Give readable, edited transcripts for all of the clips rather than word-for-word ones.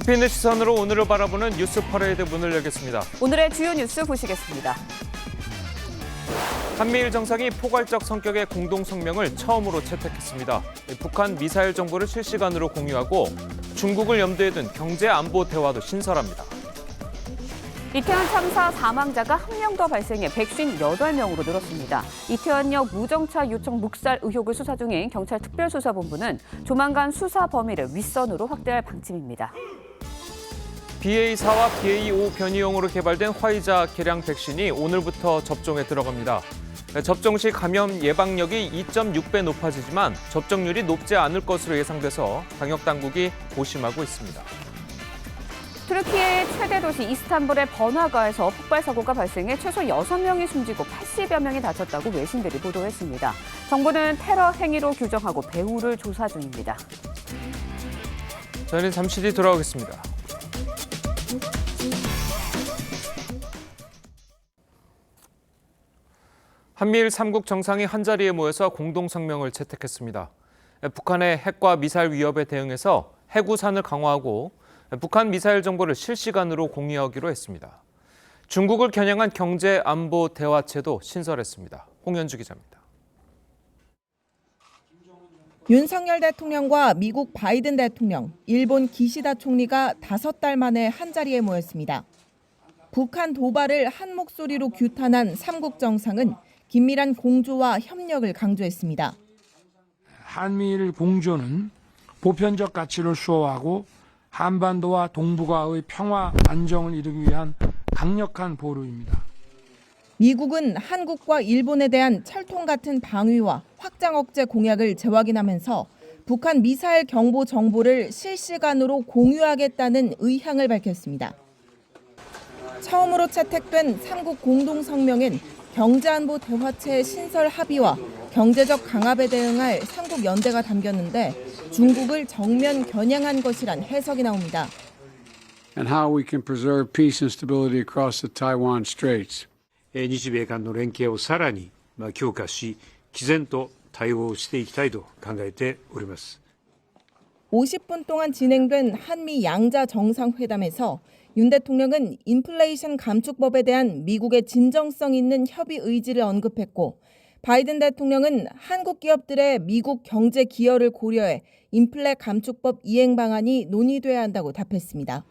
깊이 있는 시선으로 오늘을 바라보는 뉴스 퍼레이드 문을 열겠습니다. 오늘의 주요 뉴스 보시겠습니다. 한미일 정상이 포괄적 성격의 공동 성명을 처음으로 채택했습니다. 북한 미사일 정보를 실시간으로 공유하고 중국을 염두에 둔 경제 안보 대화도 신설합니다. 이태원 참사 사망자가 한 명 더 발생해 158명으로 늘었습니다. 이태원역 무정차 요청 묵살 의혹을 수사 중인 경찰 특별수사본부는 조만간 수사 범위를 윗선으로 확대할 방침입니다. BA4와 BA5 변이용으로 개발된 화이자 개량 백신이 오늘부터 접종에 들어갑니다. 접종 시 감염 예방력이 2.6배 높아지지만 접종률이 높지 않을 것으로 예상돼서 방역당국이 고심하고 있습니다. 투르키의 최대 도시 이스탄불의 번화가에서 폭발 사고가 발생해 최소 6명이 숨지고 80여 명이 다쳤다고 외신들이 보도했습니다. 정부는 테러 행위로 규정하고 배후를 조사 중입니다. 저희는 잠시 뒤 돌아오겠습니다. 한미일 3국 정상이 한자리에 모여서 공동성명을 채택했습니다. 북한의 핵과 미사일 위협에 대응해서 해구산을 강화하고 북한 미사일 정보를 실시간으로 공유하기로 했습니다. 중국을 겨냥한 경제 안보 대화체도 신설했습니다. 홍현주 기자입니다. 윤석열 대통령과 미국 바이든 대통령, 일본 기시다 총리가 5달 만에 한자리에 모였습니다. 북한 도발을 한 목소리로 규탄한 3국 정상은 긴밀한 공조와 협력을 강조했습니다. 한미일 공조는 보편적 가치를 수호하고 한반도와 동북아의 평화 안정을 이루기 위한 강력한 보루입니다. 미국은 한국과 일본에 대한 철통 같은 방위와 확장 억제 공약을 재확인하면서 북한 미사일 경보 정보를 실시간으로 공유하겠다는 의향을 밝혔습니다. 처음으로 채택된 3국 공동성명엔 경제안보 대화체 신설 합의와 경제적 강압에 대응할 3국 연대가 담겼는데 중국을 정면 겨냥한 것이란 해석이 나옵니다. And how we can preserve peace and stability across the Taiwan Straits. 日米間の連携をさらに強化し、毅然と対応していきたいと考えております。 50분 동안 진행된 한미 양자 정상회담에서 윤 대통령은 인플레이션 감축법에 대한 미국의 진정성 있는 협의 의지를 언급했고 바이든 대통령은 한국 기업들의 미국 경제 기여를 고려해 인플레 감축법 이행 방안이 논의돼야 한다고 답했습니다.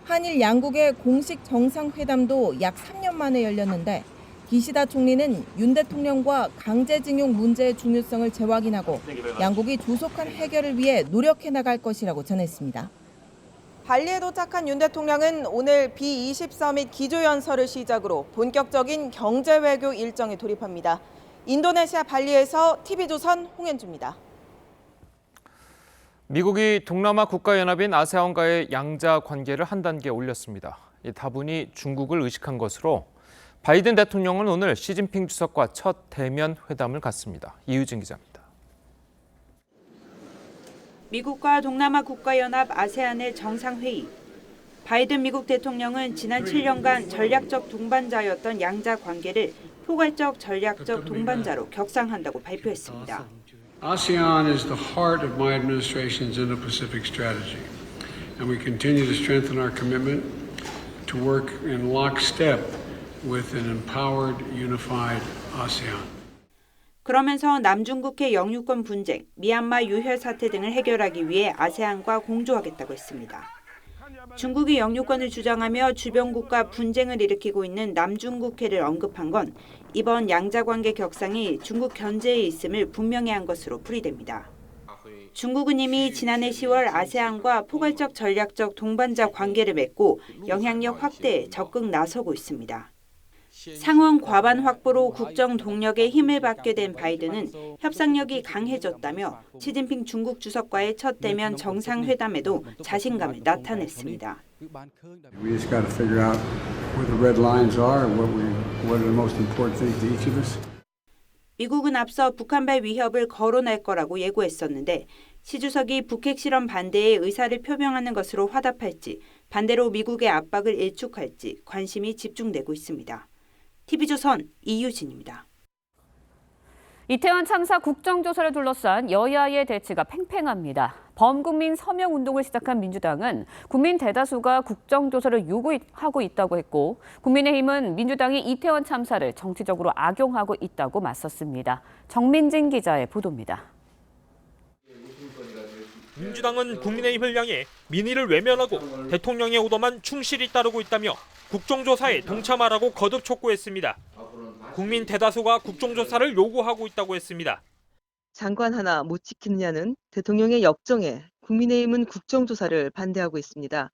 한일 양국의 공식 정상회담도 약 3년 만에 열렸는데 기시다 총리는 윤 대통령과 강제징용 문제의 중요성을 재확인하고 양국이 조속한 해결을 위해 노력해 나갈 것이라고 전했습니다. 발리에 도착한 윤 대통령은 오늘 B20 서밋 기조연설을 시작으로 본격적인 경제 외교 일정에 돌입합니다. 인도네시아 발리에서 TV조선 홍현주입니다. 미국이 동남아 국가연합인 아세안과의 양자 관계를 한 단계 올렸습니다. 다분히 중국을 의식한 것으로 바이든 대통령은 오늘 시진핑 주석과 첫 대면 회담을 갖습니다. 이유진 기자입니다. 미국과 동남아 국가연합 아세안의 정상회의. 바이든 미국 대통령은 지난 7년간 전략적 동반자였던 양자 관계를 포괄적 전략적 동반자로 격상한다고 발표했습니다. ASEAN is the heart of my administration's Indo-Pacific strategy, and we continue to strengthen our commitment to work in lockstep with an empowered, unified ASEAN. 그러면서 남중국해 영유권 분쟁, 미얀마 유혈 사태 등을 해결하기 위해 아세안과 공조하겠다고 했습니다. 중국이 영유권을 주장하며 주변국과 분쟁을 일으키고 있는 남중국해를 언급한 건 이번 양자관계 격상이 중국 견제에 있음을 분명히 한 것으로 풀이됩니다. 중국은 이미 지난해 10월 아세안과 포괄적 전략적 동반자 관계를 맺고 영향력 확대에 적극 나서고 있습니다. 상원 과반 확보로 국정 동력에 힘을 받게 된 바이든은 협상력이 강해졌다며 시진핑 중국 주석과의 첫 대면 정상회담에도 자신감을 나타냈습니다. We just got to figure out where the red lines are and what are the most important things to each of us. 미국은 앞서 북한발 위협을 거론할 거라고 예고했었는데 시 주석이 북핵 실험 반대에 의사를 표명하는 것으로 화답할지 반대로 미국의 압박을 일축할지 관심이 집중되고 있습니다. TV조선 이유진입니다. 이태원 참사 국정조사를 둘러싼 여야의 대치가 팽팽합니다. 범국민 서명 운동을 시작한 민주당은 국민 대다수가 국정조사를 요구하고 있다고 했고, 국민의힘은 민주당이 이태원 참사를 정치적으로 악용하고 있다고 맞섰습니다. 정민진 기자의 보도입니다. 민주당은 국민의힘을 향해 민의를 외면하고 대통령의 오더만 충실히 따르고 있다며 국정조사에 동참하라고 거듭 촉구했습니다. 국민 대다수가 국정조사를 요구하고 있다고 했습니다. 장관 하나 못 지키느냐는 대통령의 역정에 국민의힘은 국정조사를 반대하고 있습니다.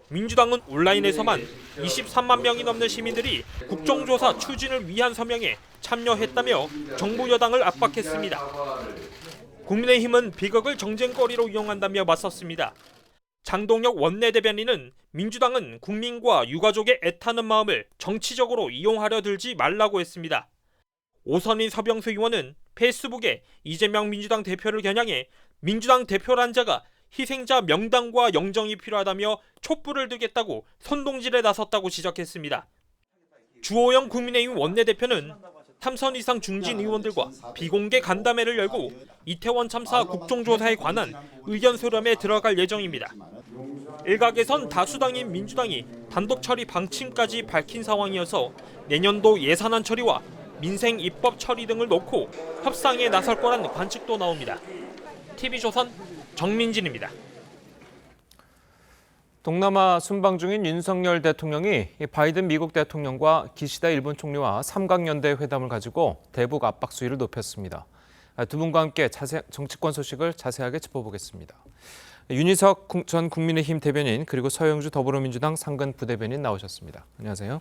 민주당은 온라인에서만 23만 명이 넘는 시민들이 국정조사 추진을 위한 서명에 참여했다며 정부 여당을 압박했습니다. 국민의힘은 비극을 정쟁거리로 이용한다며 맞섰습니다. 장동혁 원내대변인은 민주당은 국민과 유가족의 애타는 마음을 정치적으로 이용하려 들지 말라고 했습니다. 오선희 서병수 의원은 페이스북에 이재명 민주당 대표를 겨냥해 민주당 대표란 자가 희생자 명단과 영정이 필요하다며 촛불을 들겠다고 선동질에 나섰다고 지적했습니다. 주호영 국민의힘 원내대표는 3선 이상 중진 의원들과 비공개 간담회를 열고 이태원 참사 국정조사에 관한 의견 수렴에 들어갈 예정입니다. 일각에선 다수당인 민주당이 단독 처리 방침까지 밝힌 상황이어서 내년도 예산안 처리와 민생 입법 처리 등을 놓고 협상에 나설 거란 관측도 나옵니다. TV조선 정민진입니다. 동남아 순방 중인 윤석열 대통령이 바이든 미국 대통령과 기시다 일본 총리와 삼각연대 회담을 가지고 대북 압박 수위를 높였습니다. 두 분과 함께 정치권 소식을 자세하게 짚어보겠습니다. 윤희석 전 국민의힘 대변인 그리고 서영주 더불어민주당 상근 부대변인 나오셨습니다. 안녕하세요.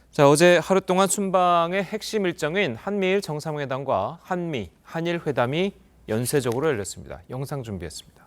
자, 어제 하루 동안 순방의 핵심 일정인 한미일 정상회담과 한미, 한일 회담이 연쇄적으로 열렸습니다. 영상 준비했습니다.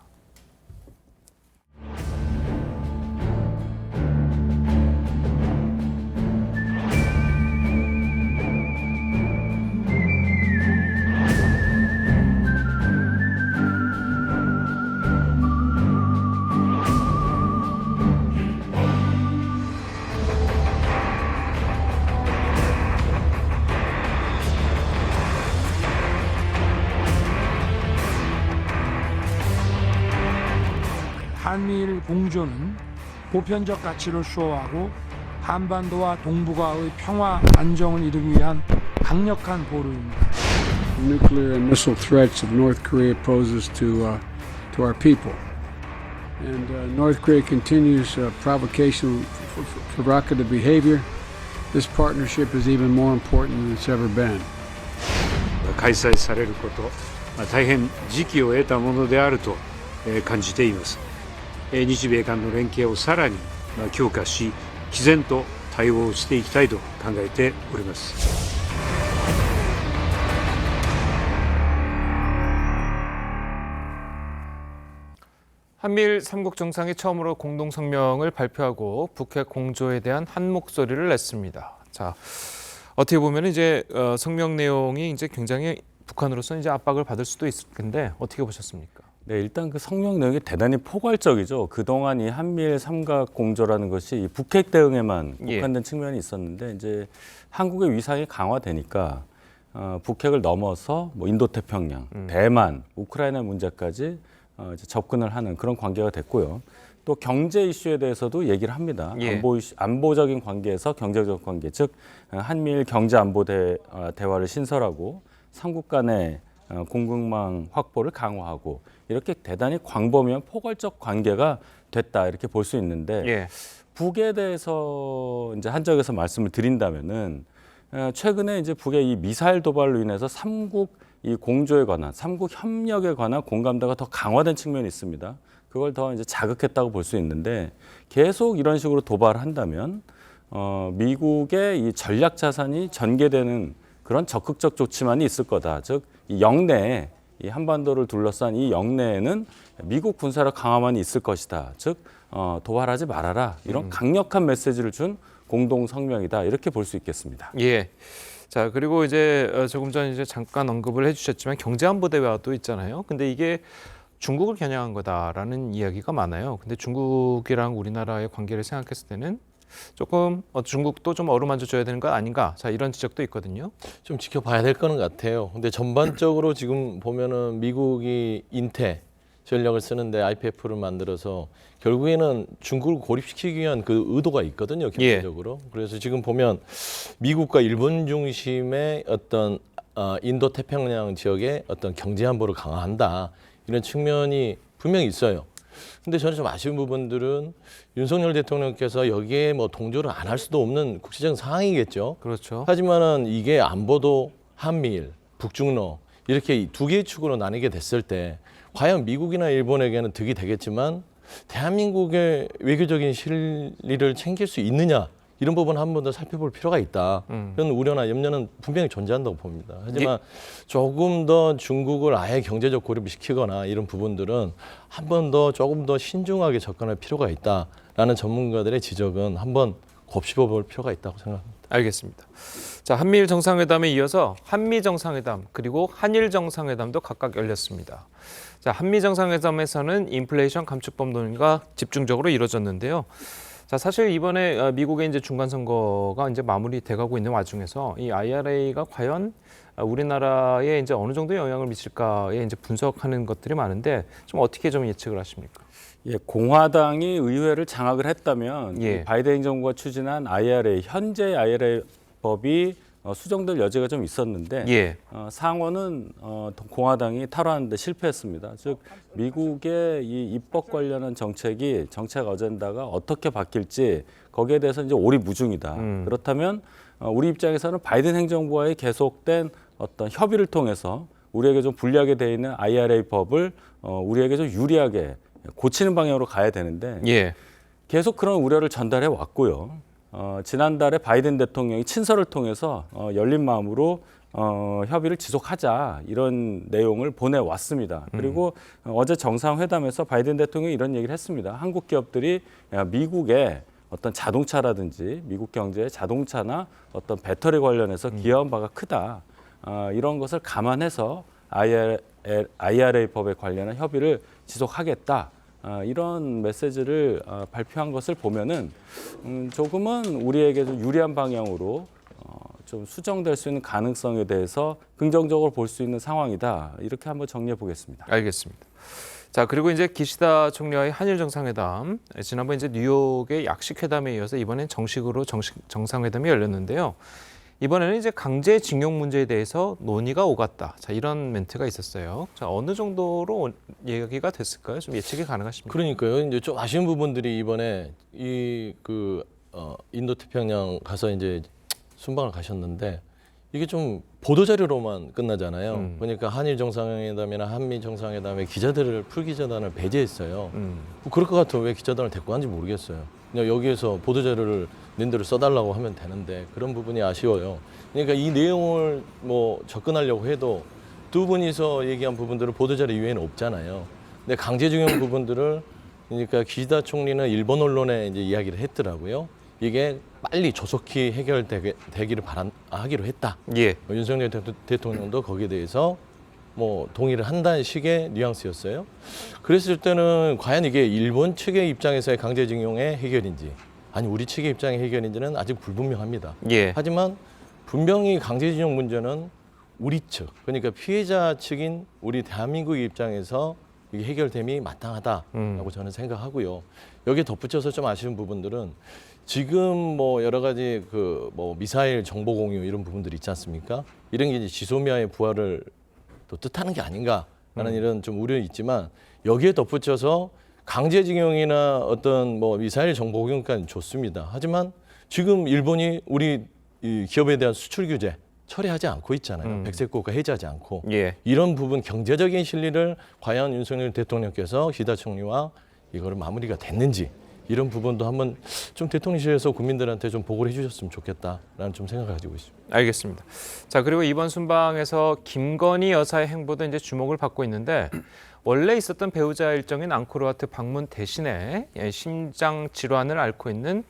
한미일 공조는 보편적 가치를 수호하고 한반도와 동북아의 평화 안정을 이루기 위한 강력한 보루입니다. Nuclear and missile threats of North Korea poses to our people. And North Korea continues provocation, provocative behavior. This partnership is even more important than it's ever been. 開催されること、大変時機を得たものであると感じています。日米間の連携をさらに強化し、毅然と対応していきたいと考えております。 한미일 3국 정상이 처음으로 공동 성명을 발표하고 북핵 공조에 대한 한 목소리를 냈습니다. 자, 어떻게 보면 이제 성명 내용이 이제 굉장히 북한으로서 이제 압박을 받을 수도 있을 텐데 어떻게 보셨습니까? 네, 일단 그 성명 내용이 대단히 포괄적이죠. 그동안 이 한미일 삼각 공조라는 것이 이 북핵 대응에만 국한된 측면이 있었는데 이제 한국의 위상이 강화되니까 북핵을 넘어서 뭐 인도태평양, 대만, 우크라이나 문제까지 이제 접근을 하는 그런 관계가 됐고요. 또 경제 이슈에 대해서도 얘기를 합니다. 안보적인 관계에서 경제적 관계, 즉 한미일 경제 안보 대화를 신설하고 삼국 간의 공급망 확보를 강화하고 이렇게 대단히 광범위한 포괄적 관계가 됐다 이렇게 볼 수 있는데 북에 대해서 이제 한적에서 말씀을 드린다면은 최근에 이제 북의 이 미사일 도발로 인해서 삼국 이 공조에 관한 삼국 협력에 관한 공감대가 더 강화된 측면이 있습니다. 그걸 더 이제 자극했다고 볼 수 있는데 계속 이런 식으로 도발을 한다면 미국의 이 전략 자산이 전개되는 그런 적극적 조치만이 있을 거다. 즉 이 영내에 이 한반도를 둘러싼 이 영내에는 미국 군사력 강화만이 있을 것이다. 즉 도발하지 말아라. 이런 강력한 메시지를 준 공동 성명이다. 이렇게 볼 수 있겠습니다. 예. 자, 그리고 이제 조금 전 이제 잠깐 언급을 해주셨지만 경제안보 대화도 있잖아요. 근데 이게 중국을 겨냥한 거다라는 이야기가 많아요. 근데 중국이랑 우리나라의 관계를 생각했을 때는 조금 중국도 좀 어루만져 줘야 되는 거 아닌가? 자, 이런 지적도 있거든요. 좀 지켜봐야 될 거는 같아요. 근데 전반적으로 지금 보면은 미국이 인태 전략을 쓰는데 IPF를 만들어서 결국에는 중국을 고립시키기 위한 그 의도가 있거든요, 경제적으로. 그래서 지금 보면 미국과 일본 중심의 어떤 인도 태평양 지역의 어떤 경제 안보를 강화한다 이런 측면이 분명히 있어요. 근데 저는 좀 아쉬운 부분들은 윤석열 대통령께서 여기에 뭐 동조를 안 할 수도 없는 국제적인 상황이겠죠. 그렇죠. 하지만은 이게 안보도 한미일, 북중러 이렇게 두 개의 축으로 나뉘게 됐을 때 과연 미국이나 일본에게는 득이 되겠지만 대한민국의 외교적인 실리를 챙길 수 있느냐 이런 부분 한 번 더 살펴볼 필요가 있다. 그런 우려나 염려는 분명히 존재한다고 봅니다. 하지만 조금 더 중국을 아예 경제적 고립을 시키거나 이런 부분들은 한 번 더 조금 더 신중하게 접근할 필요가 있다라는 전문가들의 지적은 한번 곱씹어볼 필요가 있다고 생각합니다. 알겠습니다. 자, 한미일 정상회담에 이어서 한미 정상회담 그리고 한일 정상회담도 각각 열렸습니다. 자, 한미 정상회담에서는 인플레이션 감축법 논의가 집중적으로 이루어졌는데요. 자, 사실 이번에 미국의 이제 중간 선거가 이제 마무리돼가고 있는 와중에서 이 IRA가 과연 우리나라에 이제 어느 정도 영향을 미칠까에 이제 분석하는 것들이 많은데 좀 어떻게 좀 예측을 하십니까? 예, 공화당이 의회를 장악을 했다면 예. 이 바이든 행정부가 추진한 IRA, 현재 IRA 법이 수정될 여지가 좀 있었는데 예. 상원은 공화당이 탈환하는데 실패했습니다. 즉 미국의 이 입법 관련한 정책 어젠다가 어떻게 바뀔지 거기에 대해서 이제 오리무중이다. 그렇다면 우리 입장에서는 바이든 행정부와의 계속된 어떤 협의를 통해서 우리에게 좀 불리하게 돼 있는 IRA 법을 우리에게 좀 유리하게 고치는 방향으로 가야 되는데 예. 계속 그런 우려를 전달해 왔고요. 지난달에 바이든 대통령이 친서를 통해서 열린 마음으로 협의를 지속하자 이런 내용을 보내왔습니다. 그리고 어제 정상회담에서 바이든 대통령이 이런 얘기를 했습니다. 한국 기업들이 미국의 어떤 자동차라든지 미국 경제의 자동차나 어떤 배터리 관련해서 기여한 바가 크다. 이런 것을 감안해서 IRA 법에 관련한 협의를 지속하겠다. 이런 메시지를 발표한 것을 보면은 조금은 우리에게 좀 유리한 방향으로 좀 수정될 수 있는 가능성에 대해서 긍정적으로 볼 수 있는 상황이다. 이렇게 한번 정리해 보겠습니다. 알겠습니다. 자, 그리고 이제 기시다 총리와의 한일 정상회담, 지난번 이제 뉴욕의 약식 회담에 이어서 이번엔 정식으로 정상회담이 열렸는데요. 이번에는 이제 강제징용 문제에 대해서 논의가 오갔다. 자, 이런 멘트가 있었어요. 자, 어느 정도로 얘기가 됐을까요? 좀 예측이 가능하십니까? 그러니까요. 이제 좀 아쉬운 부분들이 이번에 인도 태평양 가서 이제 순방을 가셨는데 이게 좀 보도자료로만 끝나잖아요. 그러니까 한일 정상회담이나 한미 정상회담에 풀기자단을 배제했어요. 뭐 그럴 것 같으면 왜 기자단을 데리고 간지 모르겠어요. 그냥 여기에서 보도자료를 낸대로 써달라고 하면 되는데 그런 부분이 아쉬워요. 그러니까 이 내용을 뭐 접근하려고 해도 두 분이서 얘기한 부분들은 보도자료 이외에는 없잖아요. 근데 강제징용 부분들을 그러니까 기시다 총리는 일본 언론에 이제 이야기를 했더라고요. 이게 빨리 조속히 해결되기를 하기로 했다. 예. 윤석열 대통령도 거기에 대해서 뭐 동의를 한다는 식의 뉘앙스였어요. 그랬을 때는 과연 이게 일본 측의 입장에서의 강제징용의 해결인지 아니 우리 측의 입장의 해결인지는 아직 불분명합니다. 예. 하지만 분명히 강제징용 문제는 우리 측, 그러니까 피해자 측인 우리 대한민국의 입장에서 이게 해결됨이 마땅하다라고 저는 생각하고요. 여기에 덧붙여서 좀 아쉬운 부분들은 지금 뭐 여러 가지 뭐 미사일 정보 공유 이런 부분들이 있지 않습니까? 이런 게 이제 지소미아의 부활을 또 뜻하는 게 아닌가라는 이런 좀 우려는 있지만 여기에 덧붙여서 강제징용이나 어떤 뭐 미사일 정보 공유까지 좋습니다. 하지만 지금 일본이 우리 이 기업에 대한 수출 규제 처리하지 않고 있잖아요. 백색 국가 해제하지 않고. 예. 이런 부분 경제적인 실리를 과연 윤석열 대통령께서 기시다 총리와 이거를 마무리가 됐는지 이런 부분도 한번 좀 대통령실에서 국민들한테 좀 보고를 해주셨으면 좋겠다라는 좀 생각을 가지고 있습니다. 알겠습니다. 자, 그리고 이번 순방에서 김건희 여사의 행보도 이제 주목을 받고 있는데 원래 있었던 배우자 일정인 앙코르와트 방문 대신에 심장 질환을 앓고 있는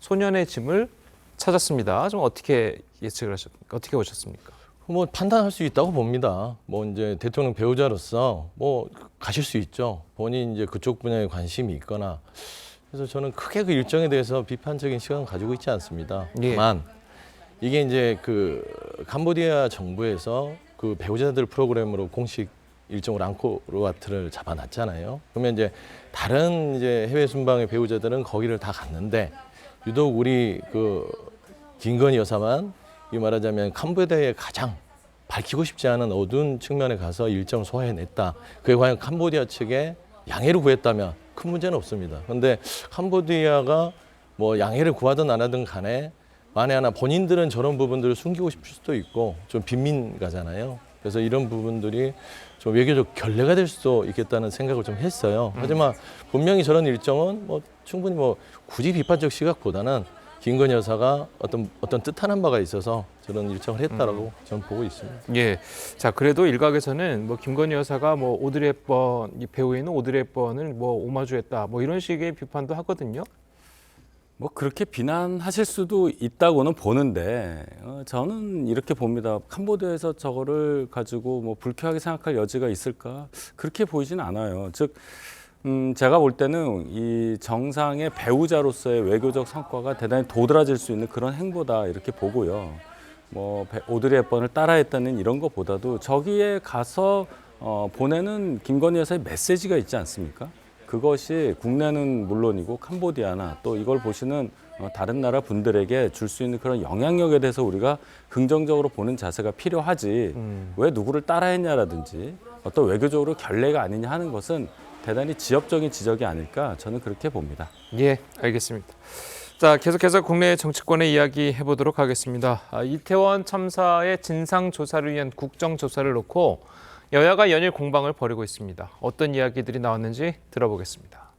소년의 짐을 찾았습니다. 좀 어떻게 예측을 하셨습니까? 어떻게 보셨습니까? 뭐 판단할 수 있다고 봅니다. 뭐 이제 대통령 배우자로서 뭐 가실 수 있죠. 본인 이제 그쪽 분야에 관심이 있거나 그래서 저는 크게 그 일정에 대해서 비판적인 시각은 가지고 있지 않습니다. 예. 다만 이게 이제 그 캄보디아 정부에서 그 배우자들 프로그램으로 공식 일정으로 앙코르와트를 잡아놨잖아요. 그러면 이제 다른 이제 해외 순방의 배우자들은 거기를 다 갔는데 유독 우리 그 김건희 여사만 이 말하자면 캄보디아의 가장 밝히고 싶지 않은 어두운 측면에 가서 일정을 소화해냈다. 그게 과연 캄보디아 측에 양해를 구했다면 큰 문제는 없습니다. 그런데 캄보디아가 뭐 양해를 구하든 안 하든 간에 만에 하나 본인들은 저런 부분들을 숨기고 싶을 수도 있고 좀 빈민가잖아요. 그래서 이런 부분들이 좀 외교적 결례가 될 수도 있겠다는 생각을 좀 했어요. 하지만 분명히 저런 일정은 뭐 충분히 뭐 굳이 비판적 시각보다는 김건희 여사가 어떤 뜻하는 바가 있어서 저런 일정을 했다라고 저는 보고 있습니다. 예. 자, 그래도 일각에서는 뭐 김건희 여사가 뭐 오드리 헵번, 이 배우에 있는 오드리 헵번을 뭐 오마주했다, 뭐 이런 식의 비판도 하거든요. 뭐 그렇게 비난하실 수도 있다고는 보는데 저는 이렇게 봅니다. 캄보디아에서 저거를 가지고 뭐 불쾌하게 생각할 여지가 있을까? 그렇게 보이진 않아요. 즉 제가 볼 때는 이 정상의 배우자로서의 외교적 성과가 대단히 도드라질 수 있는 그런 행보다 이렇게 보고요. 뭐 오드리 헵번을 따라했다는 이런 것보다도 저기에 가서 보내는 김건희 여사의 메시지가 있지 않습니까? 그것이 국내는 물론이고 캄보디아나 또 이걸 보시는 다른 나라 분들에게 줄 수 있는 그런 영향력에 대해서 우리가 긍정적으로 보는 자세가 필요하지 왜 누구를 따라했냐라든지 어떤 외교적으로 결례가 아니냐 하는 것은 대단히 지엽적인 지적이 아닐까 저는 그렇게 봅니다. 예, 알겠습니다. 자, 계속해서 국내 정치권의 이야기 해보도록 하겠습니다. 이태원 참사의 진상 조사를 위한 국정조사를 놓고 여야가 연일 공방을 벌이고 있습니다. 어떤 이야기들이 나왔는지 들어보겠습니다.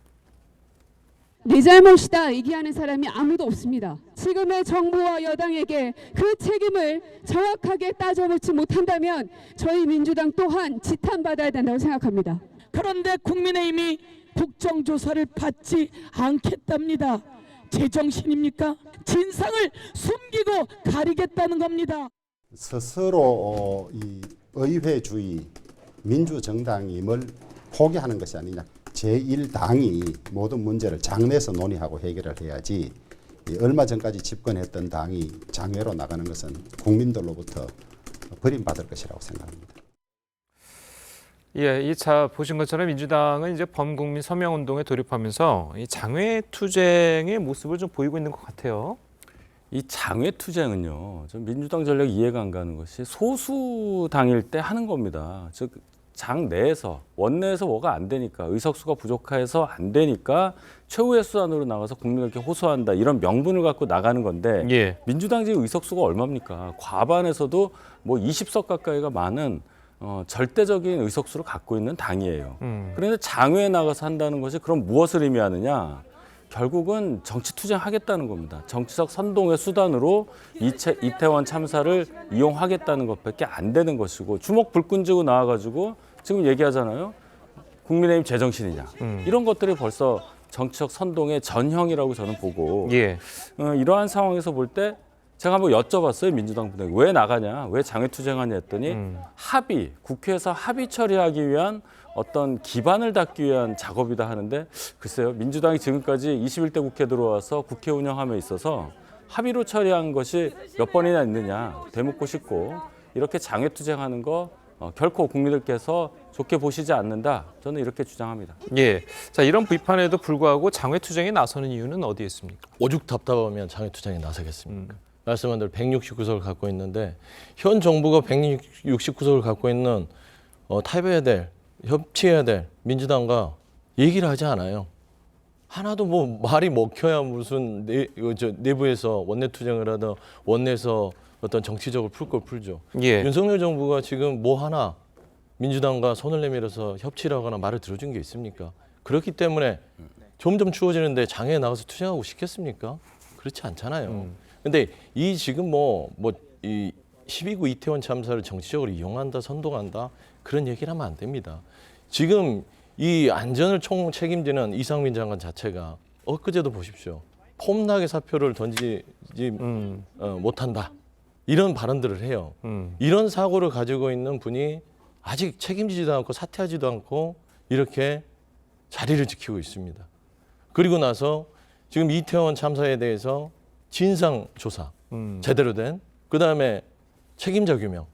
내 잘못이다 얘기하는 사람이 아무도 없습니다. 지금의 정부와 여당에게 그 책임을 정확하게 따져놓지 못한다면 저희 민주당 또한 지탄받아야 된다고 생각합니다. 그런데 국민의힘이 국정조사를 받지 않겠답니다. 제정신입니까? 진상을 숨기고 가리겠다는 겁니다. 스스로 이 의회주의, 민주정당임을 포기하는 것이 아니냐. 제1당이 모든 문제를 장내에서 논의하고 해결을 해야지 얼마 전까지 집권했던 당이 장외로 나가는 것은 국민들로부터 버림받을 것이라고 생각합니다. 예, 보신 것처럼 민주당은 이제 범국민 서명운동에 돌입하면서 이 장외 투쟁의 모습을 좀 보이고 있는 것 같아요. 이 장외 투쟁은요, 좀 민주당 전략 이해가 안 가는 것이 소수당일 때 하는 겁니다. 즉, 장 내에서, 원내에서 뭐가 안 되니까, 의석수가 부족해서 안 되니까 최후의 수단으로 나가서 국민에게 호소한다. 이런 명분을 갖고 나가는 건데, 예. 민주당 지금 의석수가 얼마입니까? 과반에서도 뭐 20석 가까이가 많은 절대적인 의석수를 갖고 있는 당이에요. 그런데 장외에 나가서 한다는 것이 그럼 무엇을 의미하느냐? 결국은 정치 투쟁하겠다는 겁니다. 정치적 선동의 수단으로 이태원 참사를 이용하겠다는 것밖에 안 되는 것이고 주먹 불 끈지고 나와가지고 지금 얘기하잖아요. 국민의힘 제정신이냐. 이런 것들이 벌써 정치적 선동의 전형이라고 저는 보고 예. 이러한 상황에서 볼 때 제가 한번 여쭤봤어요. 민주당 분에게 왜 나가냐, 왜 장외투쟁하냐 했더니 국회에서 합의 처리하기 위한 어떤 기반을 닦기 위한 작업이다 하는데 글쎄요. 민주당이 지금까지 21대 국회 들어와서 국회 운영함에 있어서 합의로 처리한 것이 몇 번이나 있느냐 되묻고 싶고 이렇게 장외투쟁하는 거 결코 국민들께서 좋게 보시지 않는다. 저는 이렇게 주장합니다. 예. 자, 이런 비판에도 불구하고 장외투쟁에 나서는 이유는 어디에 있습니까? 오죽 답답하면 장외투쟁에 나서겠습니까? 말씀한 대로 169석을 갖고 있는데 현 정부가 169석을 갖고 있는 타협해야 될, 협치해야 될 민주당과 얘기를 하지 않아요. 하나도 뭐 말이 먹혀야 무슨 내부에서 원내투쟁을 하든 원내에서 어떤 정치적으로 풀 걸 풀죠. 예. 윤석열 정부가 지금 뭐 하나 민주당과 손을 내밀어서 협치를 하거나 말을 들어준 게 있습니까? 그렇기 때문에 점점 추워지는데 장애에 나가서 투쟁하고 싶겠습니까? 그렇지 않잖아요. 근데 이 지금 이 12구 이태원 참사를 정치적으로 이용한다, 선동한다 그런 얘기를 하면 안 됩니다. 지금 이 안전을 총 책임지는 이상민 장관 자체가 엊그제도 보십시오. 폼나게 사표를 던지지 못한다. 이런 발언들을 해요. 이런 사고를 가지고 있는 분이 아직 책임지지도 않고 사퇴하지도 않고 이렇게 자리를 지키고 있습니다. 그리고 나서 지금 이태원 참사에 대해서 진상 조사 제대로 된, 그다음에 책임자 규명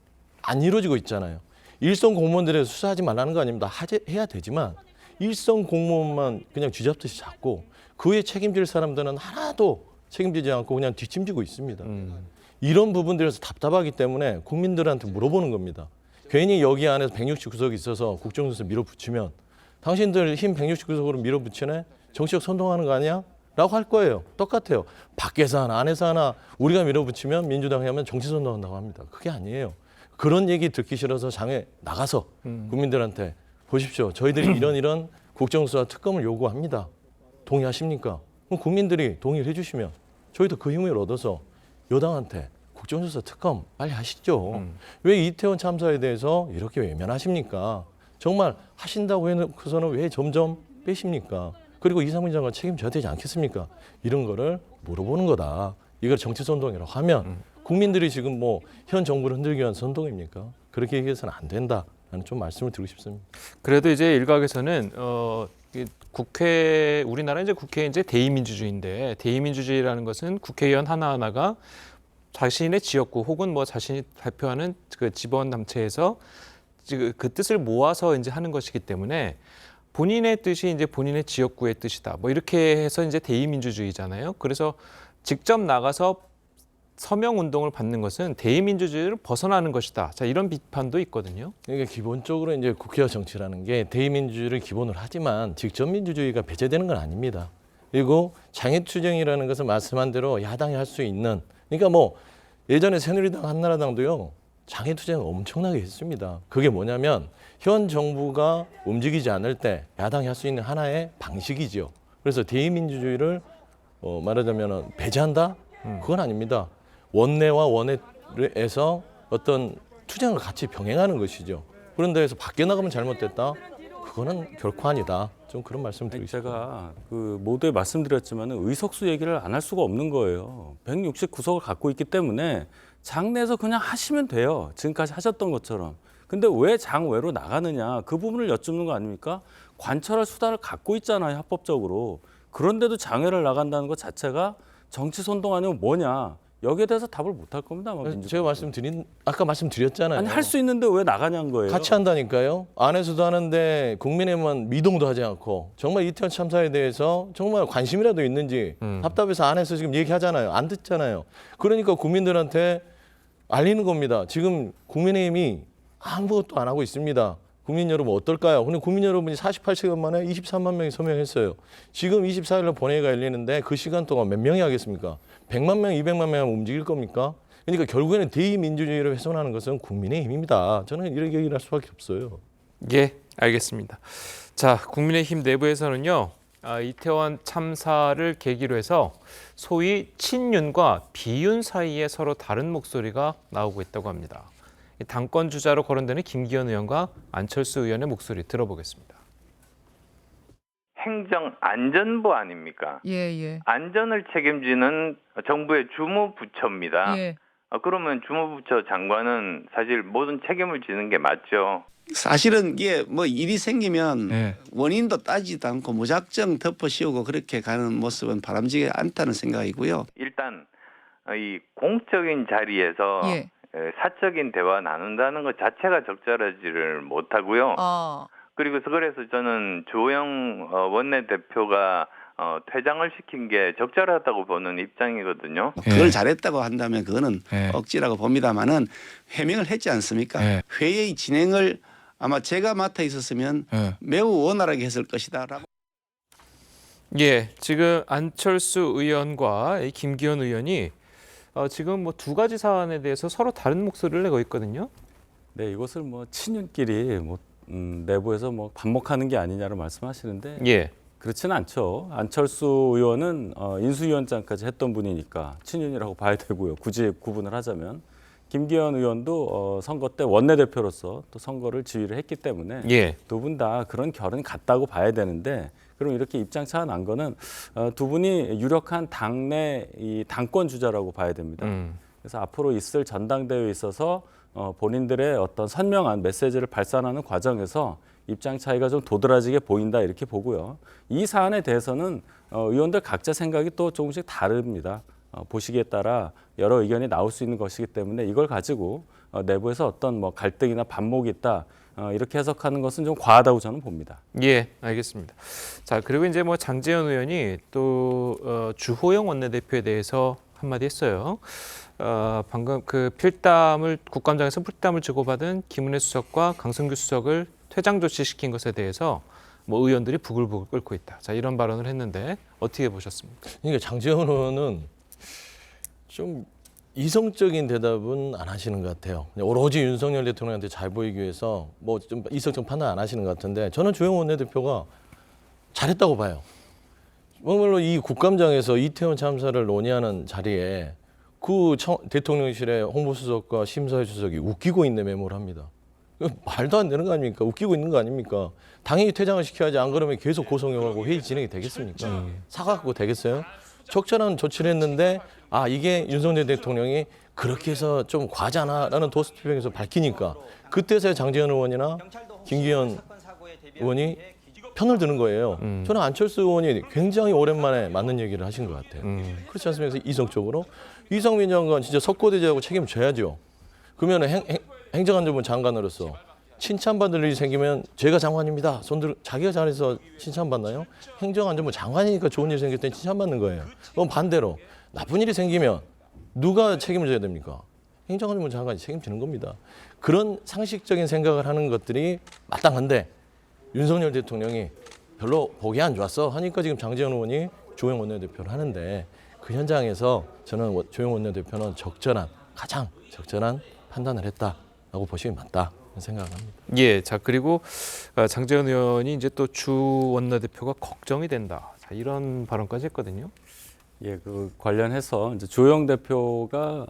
안 이루어지고 있잖아요. 일선 공무원들에 수사하지 말라는 거 아닙니다. 해야 되지만 일선 공무원만 그냥 쥐잡듯이 잡고 그에 책임질 사람들은 하나도 책임지지 않고 그냥 뒷짐지고 있습니다. 이런 부분들에서 답답하기 때문에 국민들한테 물어보는 겁니다. 괜히 여기 안에서 169석이 있어서 국정조사 밀어붙이면 당신들 힘 169석으로 밀어붙이네? 정치적 선동하는 거 아니야? 라고 할 거예요. 똑같아요. 밖에서 하나 안에서 하나 우리가 밀어붙이면 민주당이 하면 정치 선동한다고 합니다. 그게 아니에요. 그런 얘기 듣기 싫어서 장에 나가서 국민들한테 보십시오. 저희들이 이런 국정수사 특검을 요구합니다. 동의하십니까? 그럼 국민들이 동의를 해주시면 저희도 그 힘을 얻어서 여당한테 국정조사 특검 빨리 하시죠. 왜 이태원 참사에 대해서 이렇게 외면하십니까? 정말 하신다고 해놓고서는 왜 점점 빼십니까? 그리고 이상민 장관 책임져야 되지 않겠습니까? 이런 거를 물어보는 거다. 이걸 정치 선동이라고 하면 국민들이 지금 뭐 현 정부를 흔들기 위한 선동입니까? 그렇게 얘기해서는 안 된다라는 좀 말씀을 드리고 싶습니다. 그래도 이제 일각에서는 국회, 우리나라 이제 국회 이제 대의민주주의인데, 대의민주주의라는 것은 국회의원 하나하나가 자신의 지역구 혹은 뭐 자신이 발표하는 그 지방단체에서 그 뜻을 모아서 이제 하는 것이기 때문에 본인의 뜻이 이제 본인의 지역구의 뜻이다. 뭐 이렇게 해서 이제 대의민주주의잖아요. 그래서 직접 나가서 서명 운동을 받는 것은 대의민주주의를 벗어나는 것이다. 자, 이런 비판도 있거든요. 그러니까 기본적으로 이제 국회와 정치라는 게 대의민주주의를 기본으로 하지만 직접 민주주의가 배제되는 건 아닙니다. 그리고 장애투쟁이라는 것은 말씀한 대로 야당이 할 수 있는, 그러니까 뭐 예전에 새누리당, 한나라당도요 장애투쟁을 엄청나게 했습니다. 그게 뭐냐면 현 정부가 움직이지 않을 때 야당이 할 수 있는 하나의 방식이지요. 그래서 대의민주주의를 말하자면 배제한다? 그건 아닙니다. 원내와 원외에서 어떤 투쟁을 같이 병행하는 것이죠. 그런 데에서 밖에 나가면 잘못됐다? 그거는 결코 아니다. 좀 그런 말씀 드리고 싶습니다. 제가 모두에 말씀드렸지만 의석수 얘기를 안 할 수가 없는 거예요. 169석을 갖고 있기 때문에 장내에서 그냥 하시면 돼요. 지금까지 하셨던 것처럼. 근데 왜 장외로 나가느냐, 그 부분을 여쭙는 거 아닙니까? 관철할 수단을 갖고 있잖아요, 합법적으로. 그런데도 장외를 나간다는 것 자체가 정치 선동 아니면 뭐냐, 여기에 대해서 답을 못 할 겁니다. 제가 아까 말씀드렸잖아요. 아니, 할 수 있는데 왜 나가냐는 거예요. 같이 한다니까요. 안에서도 하는데 국민의힘은 미동도 하지 않고 정말 이태원 참사에 대해서 정말 관심이라도 있는지 답답해서 안에서 지금 얘기하잖아요. 안 듣잖아요. 그러니까 국민들한테 알리는 겁니다. 지금 국민의힘이 아무것도 안 하고 있습니다. 국민 여러분 어떨까요? 근데 국민 여러분이 48시간 만에 23만 명이 서명했어요. 지금 24일날 본회의가 열리는데 그 시간 동안 몇 명이 하겠습니까? 100만 명, 200만 명 움직일 겁니까? 그러니까 결국에는 대의민주주의를 훼손하는 것은 국민의힘입니다. 저는 이렇게 얘기를 할 수밖에 없어요. 예, 알겠습니다. 자, 국민의힘 내부에서는요, 이태원 참사를 계기로 해서 소위 친윤과 비윤 사이에 서로 다른 목소리가 나오고 있다고 합니다. 당권 주자로 거론되는 김기현 의원과 안철수 의원의 목소리 들어보겠습니다. 행정안전부 아닙니까? 예. 안전을 책임지는 정부의 주무부처입니다. 예. 그러면 주무부처 장관은 사실 모든 책임을 지는 게 맞죠. 사실은 이게 뭐 일이 생기면 원인도 따지지도 않고 무작정 덮어씌우고 그렇게 가는 모습은 바람직하지 않다는 생각이고요. 일단 이 공적인 자리에서 사적인 대화 나눈다는 것 자체가 적절하지를 못하고요. 그리고 그래서 저는 주호영 원내대표가 퇴장을 시킨 게 적절하다고 보는 입장이거든요. 그걸 잘했다고 한다면 그거는 억지라고 봅니다만은 해명을 했지 않습니까? 회의 진행을 아마 제가 맡아 있었으면 매우 원활하게 했을 것이다라고. 예, 지금 안철수 의원과 김기현 의원이 지금 뭐 두 가지 사안에 대해서 서로 다른 목소리를 내고 있거든요. 네, 이것을 뭐 친윤끼리 내부에서 뭐 반목하는 게 아니냐를 말씀하시는데 그렇지는 않죠. 안철수 의원은 인수위원장까지 했던 분이니까 친윤이라고 봐야 되고요. 굳이 구분을 하자면. 김기현 의원도 선거 때 원내대표로서 또 선거를 지휘를 했기 때문에 두 분 다 그런 결은 같다고 봐야 되는데, 그럼 이렇게 입장차가 난 거는 두 분이 유력한 당내 이 당권 주자라고 봐야 됩니다. 그래서 앞으로 있을 전당대회에 있어서 본인들의 어떤 선명한 메시지를 발산하는 과정에서 입장 차이가 좀 도드라지게 보인다 이렇게 보고요. 이 사안에 대해서는 의원들 각자 생각이 또 조금씩 다릅니다. 보시기에 따라 여러 의견이 나올 수 있는 것이기 때문에 이걸 가지고 내부에서 어떤 뭐 갈등이나 반목이 있다 이렇게 해석하는 것은 좀 과하다고 저는 봅니다. 예, 알겠습니다. 자, 그리고 이제 뭐 장제원 의원이 또 주호영 원내대표에 대해서 한마디 했어요. 방금 그 국감장에서 필담을 주고받은 김은혜 수석과 강성규 수석을 퇴장 조치시킨 것에 대해서 뭐 의원들이 부글부글 끓고 있다. 자, 이런 발언을 했는데 어떻게 보셨습니까? 그러니까 장제원 의원은 좀 이성적인 대답은 안 하시는 것 같아요. 오로지 윤석열 대통령한테 잘 보이기 위해서 뭐 좀 이성적 판단 안 하시는 것 같은데 저는 주호영 원내대표가 잘했다고 봐요. 정말로 이 국감장에서 이태원 참사를 논의하는 자리에 그 대통령실의 홍보수석과 심사회 수석이 웃기고 있네 메모를 합니다. 말도 안 되는 거 아닙니까? 웃기고 있는 거 아닙니까? 당연히 퇴장을 시켜야지 안 그러면 계속 고성형하고 회의 진행이 되겠습니까? 사과하고 되겠어요? 적절한 조치를 했는데 이게 윤석열 대통령이 그렇게 해서 좀 과하잖아라는 도스피빙에서 밝히니까 그때서야 장제원 의원이나 김기현 의원이 편을 드는 거예요. 저는 안철수 의원이 굉장히 오랜만에 맞는 얘기를 하신 것 같아요. 그렇지 않습니까? 그래서 이성적으로 이상민 장관 진짜 석고대죄하고 책임져야죠. 그러면 행정안전부 장관으로서 칭찬받을 일이 생기면 제가 장관입니다. 자기가 잘해서 칭찬받나요? 행정안전부 장관이니까 좋은 일이 생길 때 칭찬받는 거예요. 그럼 반대로 나쁜 일이 생기면 누가 책임을 져야 됩니까? 행정안전부 장관이 책임지는 겁니다. 그런 상식적인 생각을 하는 것들이 마땅한데 윤석열 대통령이 별로 보기 안 좋았어 하니까 지금 장제원 의원이 주호영 원내대표를 하는데 그 현장에서 저는 주호영 원내대표는 가장 적절한 판단을 했다라고 보시기 맞다 생각합니다. 예, 자 그리고 장제원 의원이 이제 또 주 원내대표가 걱정이 된다. 자, 이런 발언까지 했거든요. 예, 그 관련해서 이제 주호영 대표가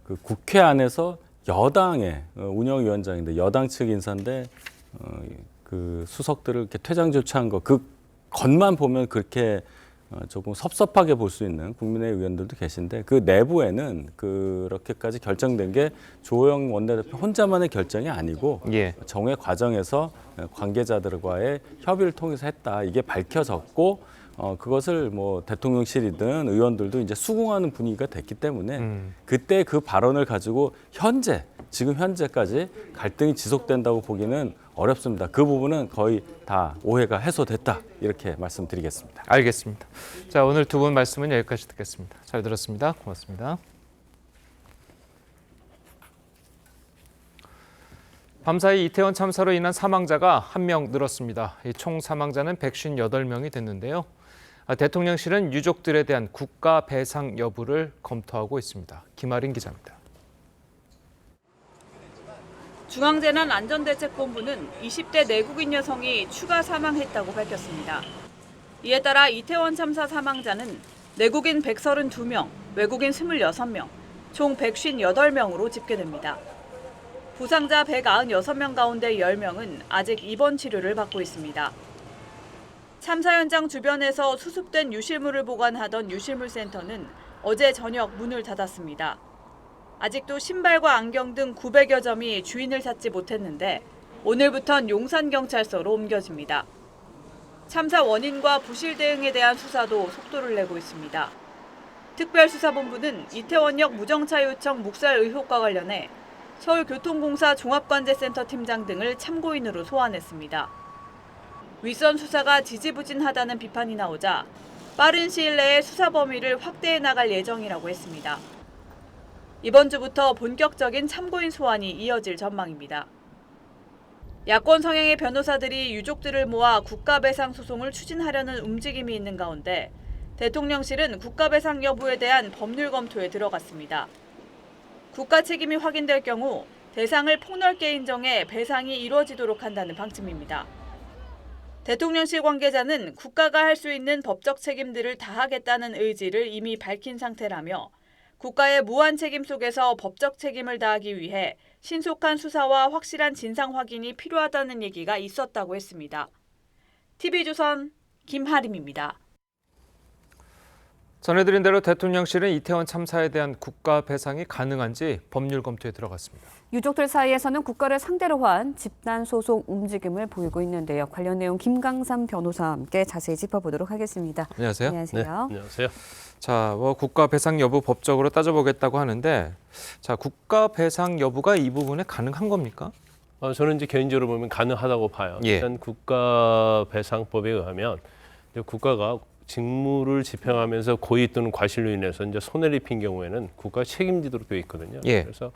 그 국회 안에서 여당의 운영위원장인데 여당 측 인사인데 그 수석들을 이렇게 퇴장 조치한 그 것만 보면 그렇게 조금 섭섭하게 볼 수 있는 국민의 의원들도 계신데 그 내부에는 그렇게까지 결정된 게 주호영 원내대표 혼자만의 결정이 아니고 정회 과정에서 관계자들과의 협의를 통해서 했다. 이게 밝혀졌고 그것을 뭐 대통령실이든 의원들도 이제 수긍하는 분위기가 됐기 때문에 그때 그 발언을 가지고 지금 현재까지 갈등이 지속된다고 보기는 어렵습니다. 그 부분은 거의 다 오해가 해소됐다 이렇게 말씀드리겠습니다. 알겠습니다. 자, 오늘 두 분 말씀은 여기까지 듣겠습니다. 잘 들었습니다. 고맙습니다. 밤사이 이태원 참사로 인한 사망자가 1명 늘었습니다. 총 사망자는 158명이 됐는데요. 대통령실은 유족들에 대한 국가 배상 여부를 검토하고 있습니다. 김아린 기자입니다. 중앙재난안전대책본부는 20대 내국인 여성이 추가 사망했다고 밝혔습니다. 이에 따라 이태원 참사 사망자는 내국인 132명, 외국인 26명, 총 158명으로 집계됩니다. 부상자 196명 가운데 10명은 아직 입원 치료를 받고 있습니다. 참사 현장 주변에서 수습된 유실물을 보관하던 유실물센터는 어제 저녁 문을 닫았습니다. 아직도 신발과 안경 등 900여 점이 주인을 찾지 못했는데 오늘부턴 용산경찰서로 옮겨집니다. 참사 원인과 부실 대응에 대한 수사도 속도를 내고 있습니다. 특별수사본부는 이태원역 무정차 요청 묵살 의혹과 관련해 서울교통공사 종합관제센터 팀장 등을 참고인으로 소환했습니다. 윗선 수사가 지지부진하다는 비판이 나오자 빠른 시일 내에 수사 범위를 확대해 나갈 예정이라고 했습니다. 이번 주부터 본격적인 참고인 소환이 이어질 전망입니다. 야권 성향의 변호사들이 유족들을 모아 국가배상 소송을 추진하려는 움직임이 있는 가운데 대통령실은 국가배상 여부에 대한 법률 검토에 들어갔습니다. 국가 책임이 확인될 경우 대상을 폭넓게 인정해 배상이 이루어지도록 한다는 방침입니다. 대통령실 관계자는 국가가 할 수 있는 법적 책임들을 다하겠다는 의지를 이미 밝힌 상태라며 국가의 무한 책임 속에서 법적 책임을 다하기 위해 신속한 수사와 확실한 진상 확인이 필요하다는 얘기가 있었다고 했습니다. TV조선 김하림입니다. 전해드린 대로 대통령실은 이태원 참사에 대한 국가 배상이 가능한지 법률 검토에 들어갔습니다. 유족들 사이에서는 국가를 상대로 한 집단 소송 움직임을 보이고 있는데요. 관련 내용 김강삼 변호사와 함께 자세히 짚어보도록 하겠습니다. 안녕하세요. 안녕하세요. 네, 안녕하세요. 자, 국가 배상 여부 법적으로 따져보겠다고 하는데, 자, 국가 배상 여부가 이 부분에 가능한 겁니까? 저는 이제 개인적으로 보면 가능하다고 봐요. 예. 일단 국가배상법에 의하면 이제 국가가 직무를 집행하면서 고의 또는 과실로 인해서 이제 손해를 입힌 경우에는 국가 책임지도록 되어 있거든요. 예. 그래서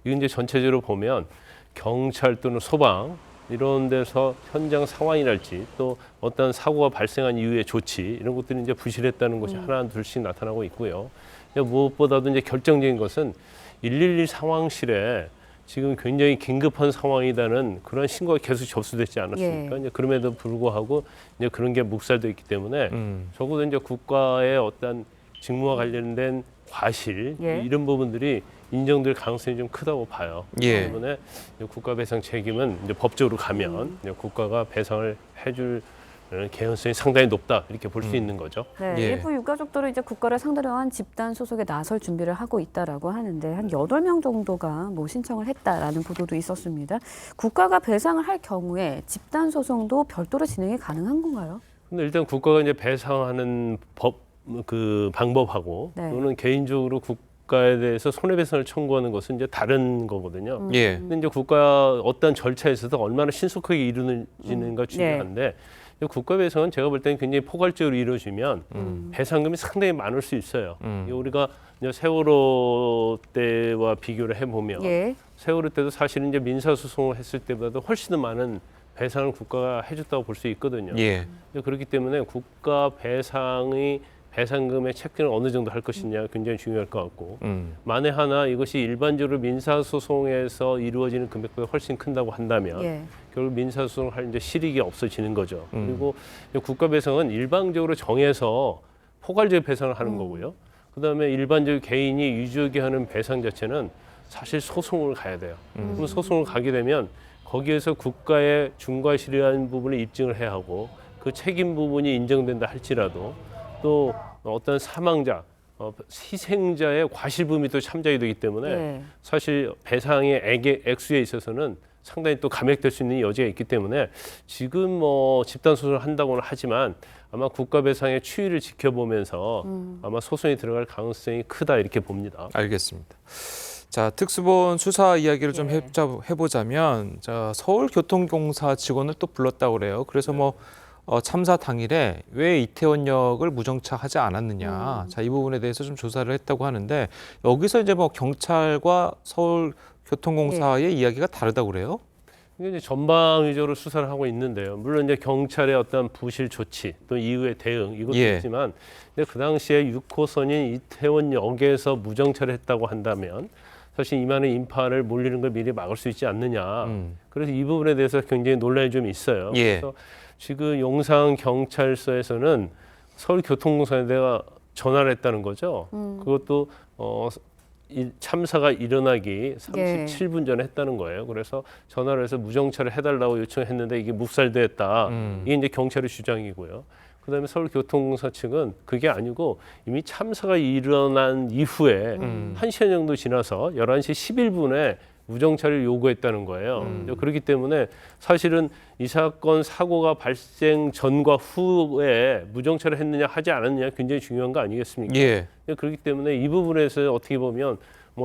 이건 이제 전체적으로 보면 경찰 또는 소방 이런 데서 현장 상황이랄지 또 어떤 사고가 발생한 이후의 조치 이런 것들이 이제 부실했다는 것이 하나 둘씩 나타나고 있고요. 무엇보다도 이제 결정적인 것은 112 상황실에 지금 굉장히 긴급한 상황이라는 그런 신고가 계속 접수되지 않았습니까? 예. 이제 그럼에도 불구하고 이제 그런 게 묵살되어 있기 때문에 적어도 이제 국가의 어떤 직무와 관련된 과실 예. 이런 부분들이 인정될 가능성이 좀 크다고 봐요. 예. 때문에 국가 배상 책임은 이제 법적으로 가면 이제 국가가 배상을 해줄 개연성이 상당히 높다 이렇게 볼 수 있는 거죠. 네, 예. 일부 유가족들은 이제 국가를 상대로 한 집단 소송에 나설 준비를 하고 있다라고 하는데 한 8명 정도가 뭐 신청을 했다라는 보도도 있었습니다. 국가가 배상을 할 경우에 집단 소송도 별도로 진행이 가능한 건가요? 근데 일단 국가가 이제 배상하는 방법하고 네. 또는 개인적으로 국가에 대해서 손해배상을 청구하는 것은 이제 다른 거거든요. 예. 근데 이제 국가 어떤 절차에 있어서 얼마나 신속하게 이루어지는가 중요한데 국가 배상은 제가 볼 때는 굉장히 포괄적으로 이루어지면 배상금이 상당히 많을 수 있어요. 우리가 이제 세월호 때와 비교를 해보면 예. 세월호 때도 사실은 이제 민사소송을 했을 때보다도 훨씬 더 많은 배상을 국가가 해줬다고 볼 수 있거든요. 예. 그렇기 때문에 국가 배상의 배상금의 책정을 어느 정도 할 것이냐 굉장히 중요할 것 같고 만에 하나 이것이 일반적으로 민사소송에서 이루어지는 금액보다 훨씬 큰다고 한다면 예. 결국 민사소송을 할 이제 실익이 없어지는 거죠. 그리고 국가 배상은 일방적으로 정해서 포괄적 배상을 하는 거고요. 그다음에 일반적 개인이 유족이 하는 배상 자체는 사실 소송을 가야 돼요. 그럼 소송을 가게 되면 거기에서 국가의 중과실이라는 부분을 입증을 해야 하고 그 책임 부분이 인정된다 할지라도 또 어떤 사망자, 희생자의 과실분이 또 참작이 되기 때문에 네. 사실 배상의 액수에 있어서는 상당히 또 감액될 수 있는 여지가 있기 때문에 지금 뭐 집단 소송을 한다고는 하지만 아마 국가 배상의 추이를 지켜보면서 아마 소송이 들어갈 가능성이 크다 이렇게 봅니다. 알겠습니다. 자, 특수본 수사 이야기를 좀 해보자면, 자, 서울교통공사 직원을 또 불렀다고 그래요. 그래서 참사 당일에 왜 이태원역을 무정차하지 않았느냐. 자, 이 부분에 대해서 좀 조사를 했다고 하는데 여기서 이제 경찰과 서울교통공사의 이야기가 다르다고 그래요? 이게 이제 전방 위주로 수사를 하고 있는데요. 물론 이제 경찰의 어떤 부실 조치 또 이후의 대응 이것도 있지만 근데 그 당시에 6호선인 이태원역에서 무정차를 했다고 한다면 사실 이만한 인파를 몰리는 걸 미리 막을 수 있지 않느냐. 그래서 이 부분에 대해서 굉장히 논란이 좀 있어요. 그래서 지금 용산 경찰서에서는 서울교통공사에 대해 전화를 했다는 거죠. 그것도 이 참사가 일어나기 37분 전에 했다는 거예요. 그래서 전화를 해서 무정차를 해달라고 요청했는데 이게 묵살됐다. 이게 이제 경찰의 주장이고요. 그다음에 서울교통공사 측은 그게 아니고 이미 참사가 일어난 이후에 1시간 정도 지나서 11시 11분에 무정차를 요구했다는 거예요. 그렇기 때문에 사실은 이 사건 사고가 발생 전과 후에 무정차를 했느냐 하지 않았느냐 굉장히 중요한 거 아니겠습니까? 예. 그렇기 때문에 이 부분에서 어떻게 보면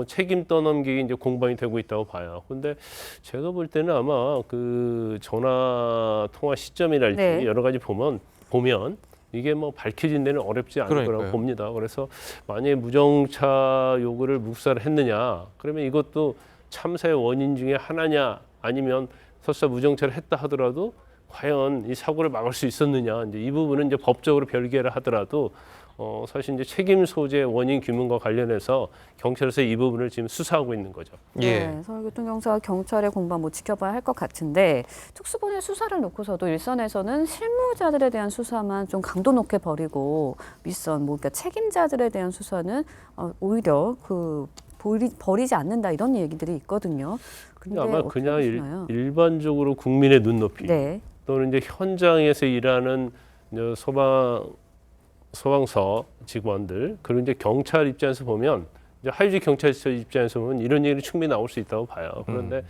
책임 떠넘기기 이제 공방이 되고 있다고 봐요. 근데 제가 볼 때는 아마 그 전화 통화 시점이랄지 여러 가지 보면 이게 밝혀진 데는 어렵지 않을 거라고 봅니다. 그래서 만약에 무정차 요구를 묵살을 했느냐 그러면 이것도 참사의 원인 중에 하나냐 아니면 설사 무정차를 했다 하더라도 과연 이 사고를 막을 수 있었느냐 이제 이 부분은 이제 법적으로 별개를 하더라도 사실 이제 책임 소재 원인 규명과 관련해서 경찰에서 이 부분을 지금 수사하고 있는 거죠. 네, 서울교통공사와 경찰의 공방 지켜봐야 할 것 같은데 특수본의 수사를 놓고서도 일선에서는 실무자들에 대한 수사만 좀 강도 높게 벌이고 윗선 그러니까 책임자들에 대한 수사는 오히려 버리지 않는다 이런 얘기들이 있거든요. 근데 아마 그냥 일반적으로 국민의 눈높이 또는 이제 현장에서 일하는 소방 소방서 직원들 그리고 이제 경찰 입장에서 보면 이제 하위직 경찰서 입장에서 보면 이런 얘기를 충분히 나올 수 있다고 봐요. 그런데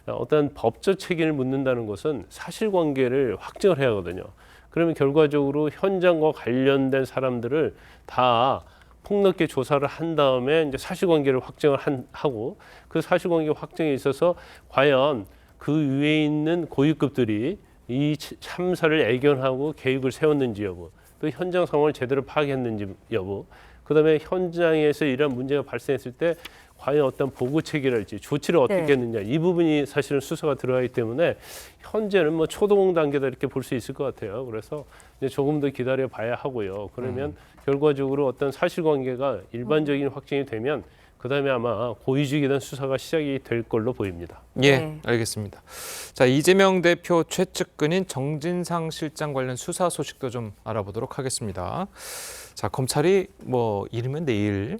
어떤 법적 책임을 묻는다는 것은 사실관계를 확정을 해야 하거든요. 그러면 결과적으로 현장과 관련된 사람들을 다 폭넓게 조사를 한 다음에 이제 사실관계를 확정을 하고 그 사실관계 확정에 있어서 과연 그 위에 있는 고위급들이 이 참사를 애견하고 계획을 세웠는지 여부, 또 현장 상황을 제대로 파악했는지 여부, 그다음에 현장에서 이런 문제가 발생했을 때 과연 어떤 보고 체계랄지 조치를 어떻게 했느냐 이 부분이 사실은 수사가 들어가기 때문에 현재는 뭐 초동 단계다 이렇게 볼 수 있을 것 같아요. 그래서 이제 조금 더 기다려 봐야 하고요. 그러면 결과적으로 어떤 사실관계가 일반적인 확정이 되면 그다음에 아마 고위직에 대한 수사가 시작이 될 걸로 보입니다. 예, 알겠습니다. 자, 이재명 대표 최측근인 정진상 실장 관련 수사 소식도 좀 알아보도록 하겠습니다. 자, 검찰이 뭐 이르면 내일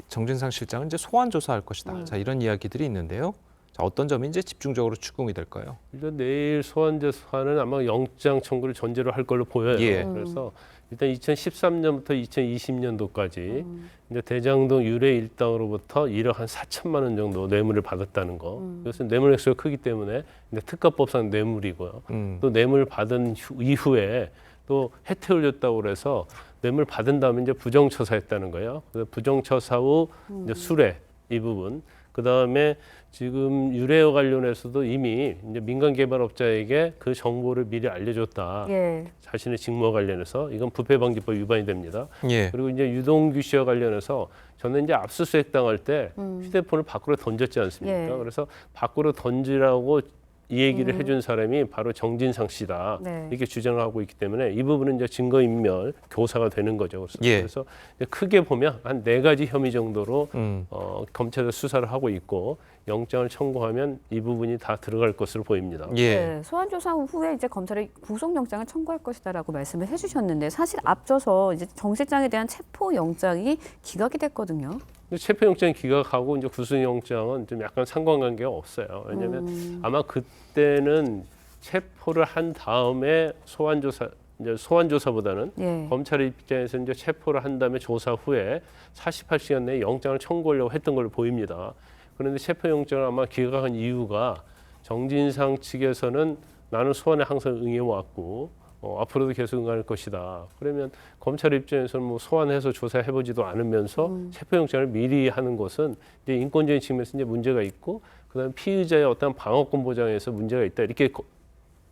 정진상 실장은 이제 소환 조사할 것이다. 자, 이런 이야기들이 있는데요. 자, 어떤 점이 이제 집중적으로 추궁이 될까요? 일단 내일 소환 조사는 아마 영장 청구를 전제로 할 걸로 보여요. 그래서 일단 2013년부터 2020년도까지 이제 대장동 유래 일당으로부터 1억 한 4천만 원 정도 뇌물을 받았다는 거. 이것은 뇌물 액수가 크기 때문에 특가법상 뇌물이고요. 또 뇌물 받은 이후에 또 혜택을 줬다고 그래서 뇌물 받은 다음에 이제 부정처사했다는 거예요. 그래서 부정처사 후 이제 수뢰 이 부분. 그 다음에 지금 유래와 관련해서도 이미 이제 민간 개발업자에게 그 정보를 미리 알려줬다. 자신의 직무와 관련해서 이건 부패방지법 위반이 됩니다. 그리고 이제 유동규 씨와 관련해서 저는 이제 압수수색 당할 때 휴대폰을 밖으로 던졌지 않습니까? 그래서 밖으로 던지라고 이 얘기를 해준 사람이 바로 정진상 씨다. 이렇게 주장을 하고 있기 때문에 이 부분은 이제 증거인멸 교사가 되는 거죠. 그래서 크게 보면 한 4가지 혐의 정도로 검찰에서 수사를 하고 있고 영장을 청구하면 이 부분이 다 들어갈 것으로 보입니다. 소환 조사 후에 이제 검찰이 구속영장을 청구할 것이다라고 말씀을 해주셨는데 사실 앞서서 이제 정 실장에 대한 체포 영장이 기각이 됐거든요. 체포영장이 기각하고 이제 구속영장은 좀 약간 상관관계가 없어요. 왜냐하면 아마 그때는 체포를 한 다음에 소환조사보다는 검찰 입장에서 이제 체포를 한 다음에 조사 후에 48시간 내에 영장을 청구하려고 했던 걸로 보입니다. 그런데 체포영장을 아마 기각한 이유가 정진상 측에서는 나는 소환에 항상 응해왔고 앞으로도 계속 응할 것이다. 그러면 검찰 입장에서는 뭐 소환해서 조사해보지도 않으면서 체포영장을 미리 하는 것은 이제 인권적인 측면에서 이제 문제가 있고 그다음에 피의자의 어떤 방어권 보장에서 문제가 있다. 이렇게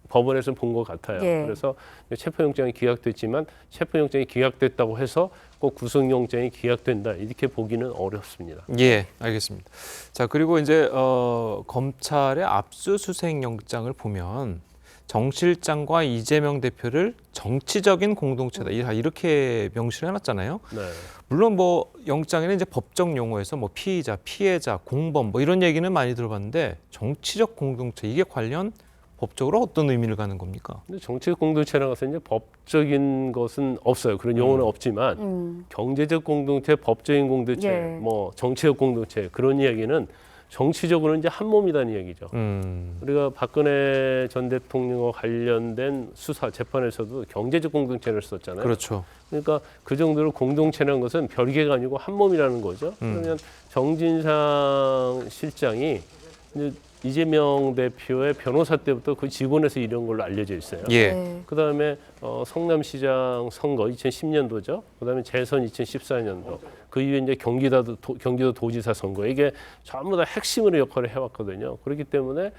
법원에서 본 것 같아요. 그래서 체포영장이 기각됐지만 체포영장이 기각됐다고 해서 꼭 구속영장이 기각된다. 이렇게 보기는 어렵습니다. 예, 알겠습니다. 자, 그리고 이제 검찰의 압수수색 영장을 보면 정 실장과 이재명 대표를 정치적인 공동체다 이렇게 명시를 해놨잖아요. 물론 뭐 영장에는 이제 법적 용어에서 뭐 피의자, 피해자, 공범 뭐 이런 얘기는 많이 들어봤는데 정치적 공동체 이게 관련 법적으로 어떤 의미를 갖는 겁니까? 근데 정치적 공동체라는 것은 이제 법적인 것은 없어요. 그런 용어는 없지만 경제적 공동체, 법적인 공동체, 뭐 정치적 공동체 그런 이야기는 정치적으로는 이제 한 몸이라는 얘기죠. 우리가 박근혜 전 대통령과 관련된 수사 재판에서도 경제적 공동체를 썼잖아요. 그렇죠. 그러니까 그 정도로 공동체라는 것은 별개가 아니고 한 몸이라는 거죠. 그러면 정진상 실장이 이제 이재명 대표의 변호사 때부터 그 직원에서 이런 걸로 알려져 있어요. 그다음에 성남시장 선거 2010년도죠. 그다음에 재선 2014년도. 그 이후에 이제 경기도 도지사 선거 이게 전부 다 핵심으로 역할을 해왔거든요. 그렇기 때문에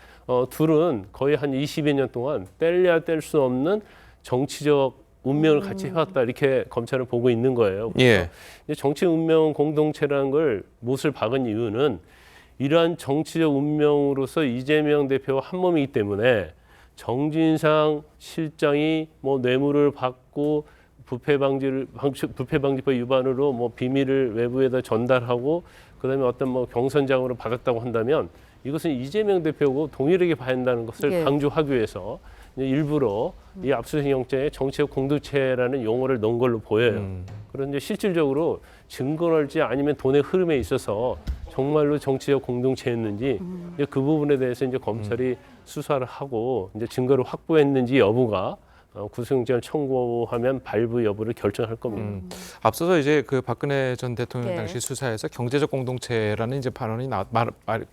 둘은 거의 한 20여 년 동안 뗄래야 뗄 수 없는 정치적 운명을 같이 해왔다 이렇게 검찰은 보고 있는 거예요. 그래서 정치 운명 공동체라는 걸 못을 박은 이유는 이러한 정치적 운명으로서 이재명 대표와 한 몸이기 때문에 정진상 실장이 뭐 뇌물을 받고 부패방지법 위반으로 뭐 비밀을 외부에다 전달하고 그다음에 어떤 뭐 경선장으로 받았다고 한다면 이것은 이재명 대표하고 동일하게 봐야 한다는 것을 강조하기 위해서 일부러 이 압수수색 영장에 정치적 공동체라는 용어를 넣은 걸로 보여요. 그런데 실질적으로 증거랄지 아니면 돈의 흐름에 있어서 정말로 정치적 공동체였는지 이제 그 부분에 대해서 이제 검찰이 수사를 하고 이제 증거를 확보했는지 여부가 구속영장을 청구하면 발부 여부를 결정할 겁니다. 앞서서 이제 그 박근혜 전 대통령 네. 당시 수사에서 경제적 공동체라는 이제 발언이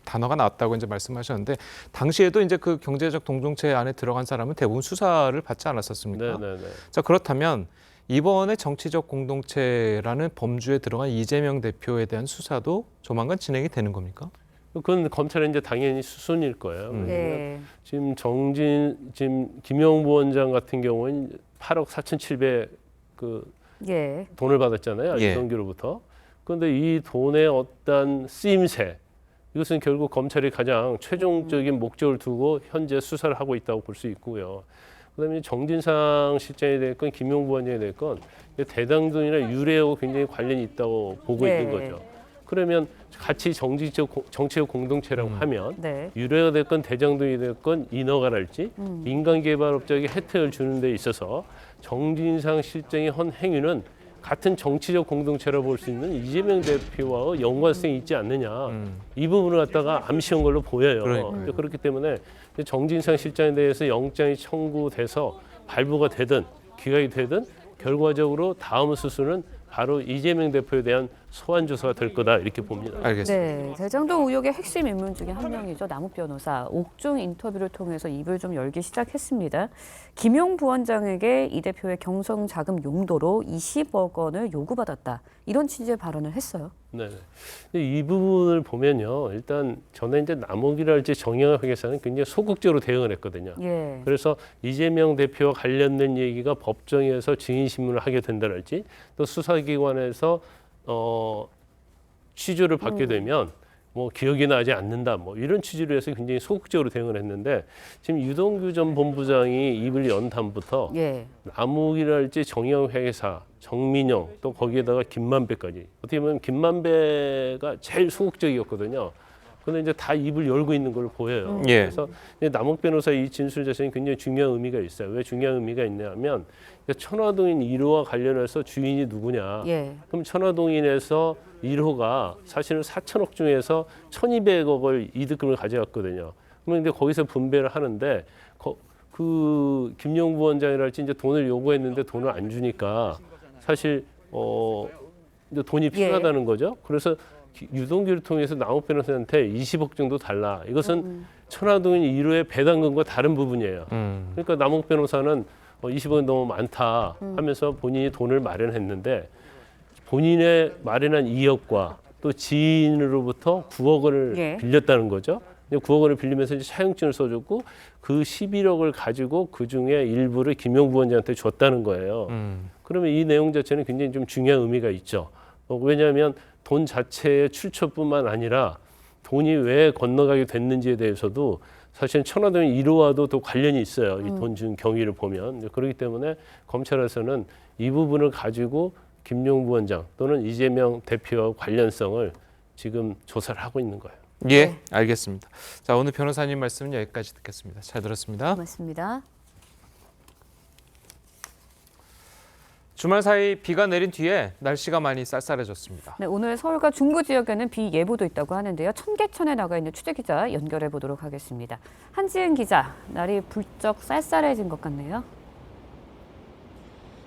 단어가 나왔다고 이제 말씀하셨는데 당시에도 이제 그 경제적 공동체 안에 들어간 사람은 대부분 수사를 받지 않았었습니까? 네네네. 자, 그렇다면 이번에 정치적 공동체라는 범주에 들어간 이재명 대표에 대한 수사도 조만간 진행이 되는 겁니까? 그건 검찰은 이제 당연히 수순일 거예요. 네. 지금 김용부 원장 같은 경우는 8억 4,700 예. 돈을 받았잖아요. 예. 이동규로부터. 그런데 이 돈의 어떤 쓰임새 이것은 결국 검찰이 가장 최종적인 목적을 두고 현재 수사를 하고 있다고 볼 수 있고요. 그다음에 정진상 실장에 대했건 김용부 원장에 대했건 대장동이나 유례하고 굉장히 관련이 있다고 보고 네. 있는 거죠. 그러면 같이 정치적 공동체라고 하면 네. 유례가 됐건 대장동이 됐건 인허가랄지 민간개발업자에게 혜택을 주는 데 있어서 정진상 실장의 한 행위는 같은 정치적 공동체라고 볼 수 있는 이재명 대표와 연관성이 있지 않느냐. 이 부분을 갖다가 암시한 걸로 보여요. 그러니까요. 그렇기 때문에 정진상 실장에 대해서 영장이 청구돼서 발부가 되든 기각이 되든 결과적으로 다음 수순은 바로 이재명 대표에 대한 소환 조사가 될 거다 이렇게 봅니다. 알겠습니다. 네, 대장동 의혹의 핵심 인물 중에 한 명이죠. 남욱 변호사. 옥중 인터뷰를 통해서 입을 좀 열기 시작했습니다. 김용 부원장에게 이 대표의 경성 자금 용도로 20억 원을 요구받았다. 이런 취지의 발언을 했어요. 네. 이 부분을 보면요. 일단 전에 이제 남욱이랄지 정영학 회계사는 굉장히 소극적으로 대응을 했거든요. 예. 그래서 이재명 대표와 관련된 얘기가 법정에서 증인 신문을 하게 된다랄지 또 수사기관에서 취조를 받게 되면 뭐 기억이 나지 않는다 뭐 이런 취지로 해서 굉장히 소극적으로 대응을 했는데 지금 유동규 전 본부장이 입을 연 다음부터 예. 남욱이랄지 정영 회계사, 정민영 또 거기에다가 김만배까지 어떻게 보면 김만배가 제일 소극적이었거든요. 그런데 이제 다 입을 열고 있는 걸 보여요. 예. 그래서 남욱 변호사 이 진술 자체는 굉장히 중요한 의미가 있어요. 왜 중요한 의미가 있냐면 천화동인 1호와 관련해서 주인이 누구냐. 예. 그럼 천화동인에서 1호가 사실은 4천억 중에서 1,200억을 이득금을 가져갔거든요. 그러면 이제 거기서 분배를 하는데 그 김용부 원장이랄지 이제 돈을 요구했는데 돈을 안 주니까 사실 이제 돈이 필요하다는 거죠. 그래서 유동규를 통해서 남욱 변호사한테 20억 정도 달라. 이것은 천화동인 1호의 배당금과 다른 부분이에요. 그러니까 남욱 변호사는 20억은 너무 많다 하면서 본인이 돈을 마련했는데 본인의 마련한 2억과 또 지인으로부터 9억 원을 예. 빌렸다는 거죠. 9억 원을 빌리면서 이제 차용증을 써줬고 그 11억을 가지고 그 중에 일부를 김용부 원장한테 줬다는 거예요. 그러면 이 내용 자체는 굉장히 좀 중요한 의미가 있죠. 왜냐하면 돈 자체의 출처뿐만 아니라 돈이 왜 건너가게 됐는지에 대해서도 사실 천화동인 1호와도 또 관련이 있어요. 이 돈 준 경위를 보면. 그렇기 때문에 검찰에서는 이 부분을 가지고 김용부 원장 또는 이재명 대표와 관련성을 지금 조사를 하고 있는 거예요. 예, 알겠습니다. 자, 오늘 변호사님 말씀은 여기까지 듣겠습니다. 잘 들었습니다. 고맙습니다. 주말 사이 비가 내린 뒤에 날씨가 많이 쌀쌀해졌습니다. 네, 오늘 서울과 중부 지역에는 비 예보도 있다고 하는데요. 청계천에 나가 있는 취재기자 연결해 보도록 하겠습니다. 한지은 기자, 날이 불쩍 쌀쌀해진 것 같네요.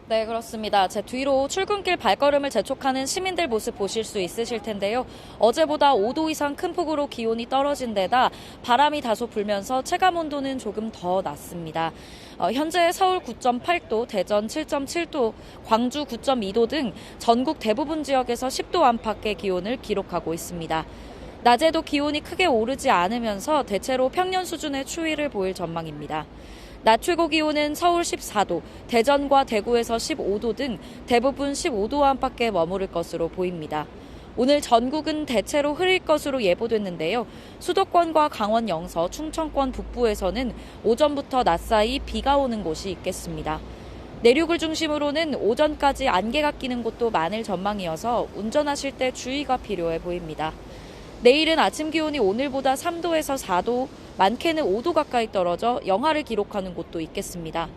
네, 그렇습니다. 제 뒤로 출근길 발걸음을 재촉하는 시민들 모습 보실 수 있으실 텐데요. 어제보다 5도 이상 큰 폭으로 기온이 떨어진 데다 바람이 다소 불면서 체감 온도는 조금 더 낮습니다. 현재 서울 9.8도, 대전 7.7도, 광주 9.2도 등 전국 대부분 지역에서 10도 안팎의 기온을 기록하고 있습니다. 낮에도 기온이 크게 오르지 않으면서 대체로 평년 수준의 추위를 보일 전망입니다. 낮 최고 기온은 서울 14도, 대전과 대구에서 15도 등 대부분 15도 안팎에 머무를 것으로 보입니다. 오늘 전국은 대체로 흐릴 것으로 예보됐는데요. 수도권과 강원 영서, 충청권 북부에서는 오전부터 낮 사이 비가 오는 곳이 있겠습니다. 내륙을 중심으로는 오전까지 안개가 끼는 곳도 많을 전망이어서 운전하실 때 주의가 필요해 보입니다. 내일은 아침 기온이 오늘보다 3도에서 4도, 많게는 5도 가까이 떨어져 영하를 기록하는 곳도 있겠습니다.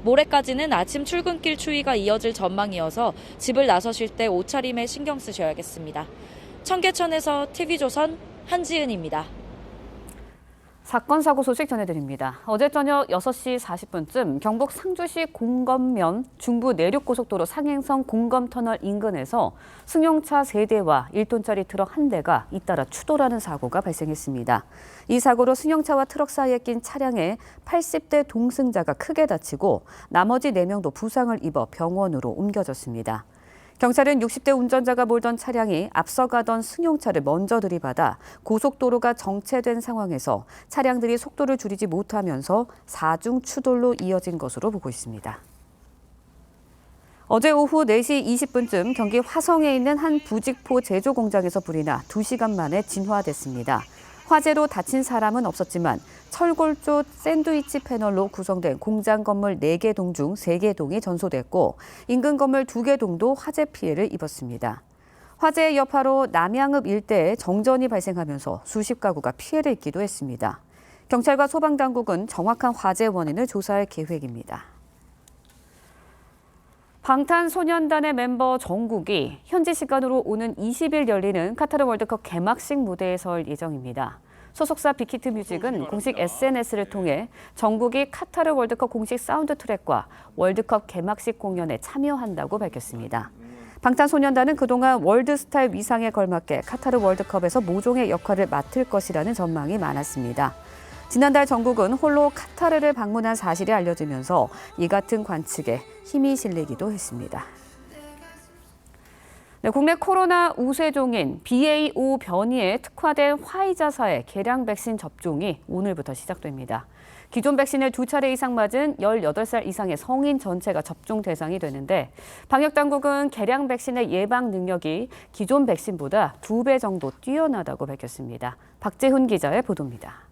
모레까지는 아침 출근길 추위가 이어질 전망이어서 집을 나서실 때 옷차림에 신경 쓰셔야겠습니다. 청계천에서 TV조선 한지은입니다. 사건 사고 소식 전해드립니다. 어제 저녁 6시 40분쯤 경북 상주시 공검면 중부 내륙고속도로 상행선 공검터널 인근에서 승용차 3대와 1톤짜리 트럭 1대가 잇따라 추돌하는 사고가 발생했습니다. 이 사고로 승용차와 트럭 사이에 낀 차량의 80대 동승자가 크게 다치고 나머지 4명도 부상을 입어 병원으로 옮겨졌습니다. 경찰은 60대 운전자가 몰던 차량이 앞서가던 승용차를 먼저 들이받아 고속도로가 정체된 상황에서 차량들이 속도를 줄이지 못하면서 4중 추돌로 이어진 것으로 보고 있습니다. 어제 오후 4시 20분쯤 경기 화성에 있는 한 부직포 제조 공장에서 불이 나 2시간 만에 진화됐습니다. 화재로 다친 사람은 없었지만 철골조 샌드위치 패널로 구성된 공장 건물 4개 동 중 3개 동이 전소됐고 인근 건물 2개 동도 화재 피해를 입었습니다. 화재의 여파로 남양읍 일대에 정전이 발생하면서 수십 가구가 피해를 입기도 했습니다. 경찰과 소방당국은 정확한 화재 원인을 조사할 계획입니다. 방탄소년단의 멤버 정국이 현지 시간으로 오는 20일 열리는 카타르 월드컵 개막식 무대에 설 예정입니다. 소속사 빅히트 뮤직은 공식 SNS를 통해 정국이 카타르 월드컵 공식 사운드 트랙과 월드컵 개막식 공연에 참여한다고 밝혔습니다. 방탄소년단은 그동안 월드스타일 위상에 걸맞게 카타르 월드컵에서 모종의 역할을 맡을 것이라는 전망이 많았습니다. 지난달 정국은 홀로 카타르를 방문한 사실이 알려지면서 이 같은 관측에 힘이 실리기도 했습니다. 네, 국내 코로나 우세종인 BA.5 변이에 특화된 화이자사의 개량 백신 접종이 오늘부터 시작됩니다. 기존 백신을 2차례 이상 맞은 18살 이상의 성인 전체가 접종 대상이 되는데 방역당국은 개량 백신의 예방 능력이 기존 백신보다 2배 정도 뛰어나다고 밝혔습니다. 박재훈 기자의 보도입니다.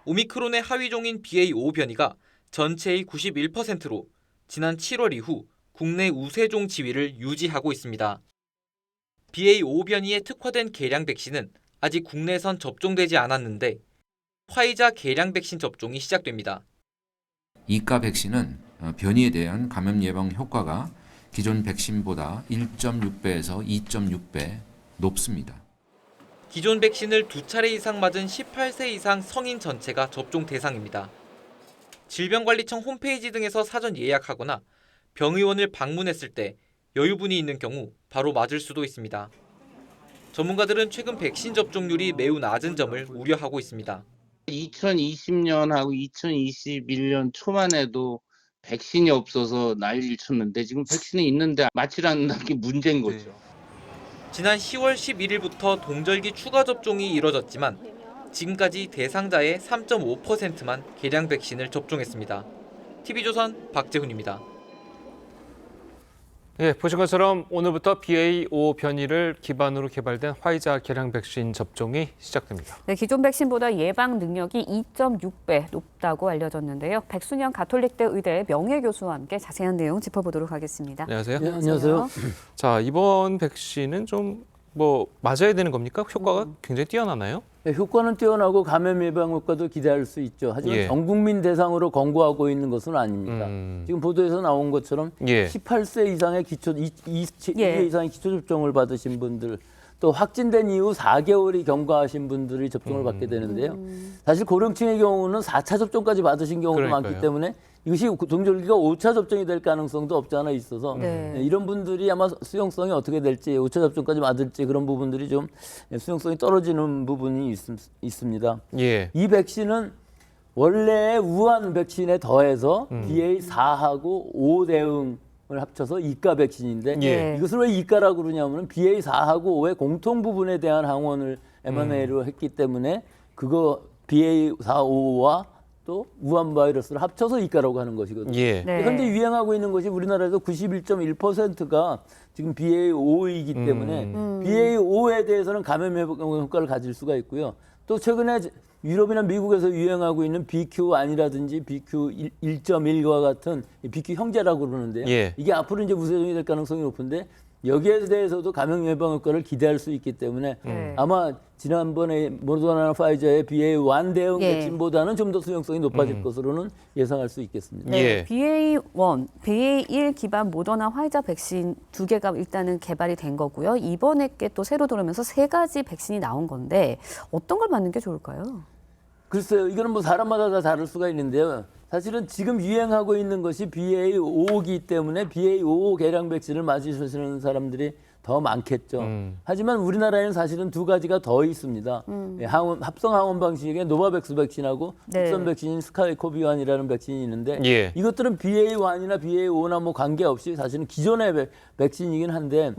오미크론의 하위종인 BA.5 변이가 전체의 91%로 지난 7월 이후 국내 우세종 지위를 유지하고 있습니다. BA.5 변이에 특화된 개량 백신은 아직 국내에선 접종되지 않았는데 화이자 개량 백신 접종이 시작됩니다. 이가 백신은 변이에 대한 감염 예방 효과가 기존 백신보다 1.6배에서 2.6배 높습니다. 기존 백신을 2차례 이상 맞은 18세 이상 성인 전체가 접종 대상입니다. 질병관리청 홈페이지 등에서 사전 예약하거나 병의원을 방문했을 때 여유분이 있는 경우 바로 맞을 수도 있습니다. 전문가들은 최근 백신 접종률이 매우 낮은 점을 우려하고 있습니다. 2020년하고 2021년 초만 해도 백신이 없어서 난리를 쳤는데 지금 백신이 있는데 맞지 않는다는 게 문제인 거죠. 지난 10월 11일부터 동절기 추가 접종이 이뤄졌지만 지금까지 대상자의 3.5%만 개량 백신을 접종했습니다. TV조선 박재훈입니다. 예, 보신 것처럼 오늘부터 BA.5 변이를 기반으로 개발된 화이자 개량 백신 접종이 시작됩니다. 네, 기존 백신보다 예방 능력이 2.6배 높다고 알려졌는데요. 백순영 가톨릭대 의대 명예교수와 함께 자세한 내용 짚어보도록 하겠습니다. 안녕하세요. 네, 안녕하세요. 자, 이번 백신은 좀 맞아야 되는 겁니까? 효과가 굉장히 뛰어나나요? 네, 효과는 뛰어나고 감염 예방 효과도 기대할 수 있죠. 하지만 전 국민 대상으로 권고하고 있는 것은 아닙니다. 지금 보도에서 나온 것처럼 18세 이상의 기초 2회 이상의 기초 접종을 받으신 분들, 또 확진된 이후 4개월이 경과하신 분들이 접종을 받게 되는데요. 사실 고령층의 경우는 4차 접종까지 받으신 경우도 많기 때문에 이것이 동절기가 5차 접종이 될 가능성도 없지 않아 있어서 이런 분들이 아마 수용성이 어떻게 될지 5차 접종까지 받을지 그런 부분들이 좀 수용성이 떨어지는 부분이 있습니다. 이 백신은 원래 우한 백신에 더해서 BA4하고 5 대응을 합쳐서 이가 백신인데 이것을 왜 이가라고 그러냐면 BA4하고 5의 공통 부분에 대한 항원을 mRNA로 했기 때문에 그거 BA4, 5와 또 우한 바이러스를 합쳐서 이가라고 하는 것이거든요. 현재 유행하고 있는 것이 우리나라에서 91.1%가 지금 BA5이기 때문에 BA5에 대해서는 감염 효과를 가질 수가 있고요. 또 최근에 유럽이나 미국에서 유행하고 있는 BQ1이라든지 BQ1.1과 같은 BQ 형제라고 그러는데요. 이게 앞으로 이제 우세종이 될 가능성이 높은데 여기에 대해서도 감염 예방 효과를 기대할 수 있기 때문에 아마 지난번에 모더나나 파이저의 BA1 대응 백신보다는 좀 더 수용성이 높아질 것으로는 예상할 수 있겠습니다. BA1, BA1 기반 모더나 화이자 백신 2개가 백신화가 일단은 개발이 된 거고요. 이번에 게 또 새로 들어오면서 3가지 백신이 나온 건데 어떤 걸 맞는 게 좋을까요? 글쎄요. 이거는 뭐 사람마다 다 다를 수가 있는데요. 사실은 지금 유행하고 있는 것이 BA.5이기 때문에 BA.5 개량 백신을 맞으시는 사람들이 더 많겠죠. 하지만 우리나라에는 사실은 2가지가 더 있습니다. 합성 항원 방식의 노바백스 백신하고 국산 백신인 스카이코비1이라는 백신이 있는데 이것들은 BA1이나 BA5나 뭐 관계없이 사실은 기존의 백신이긴 한데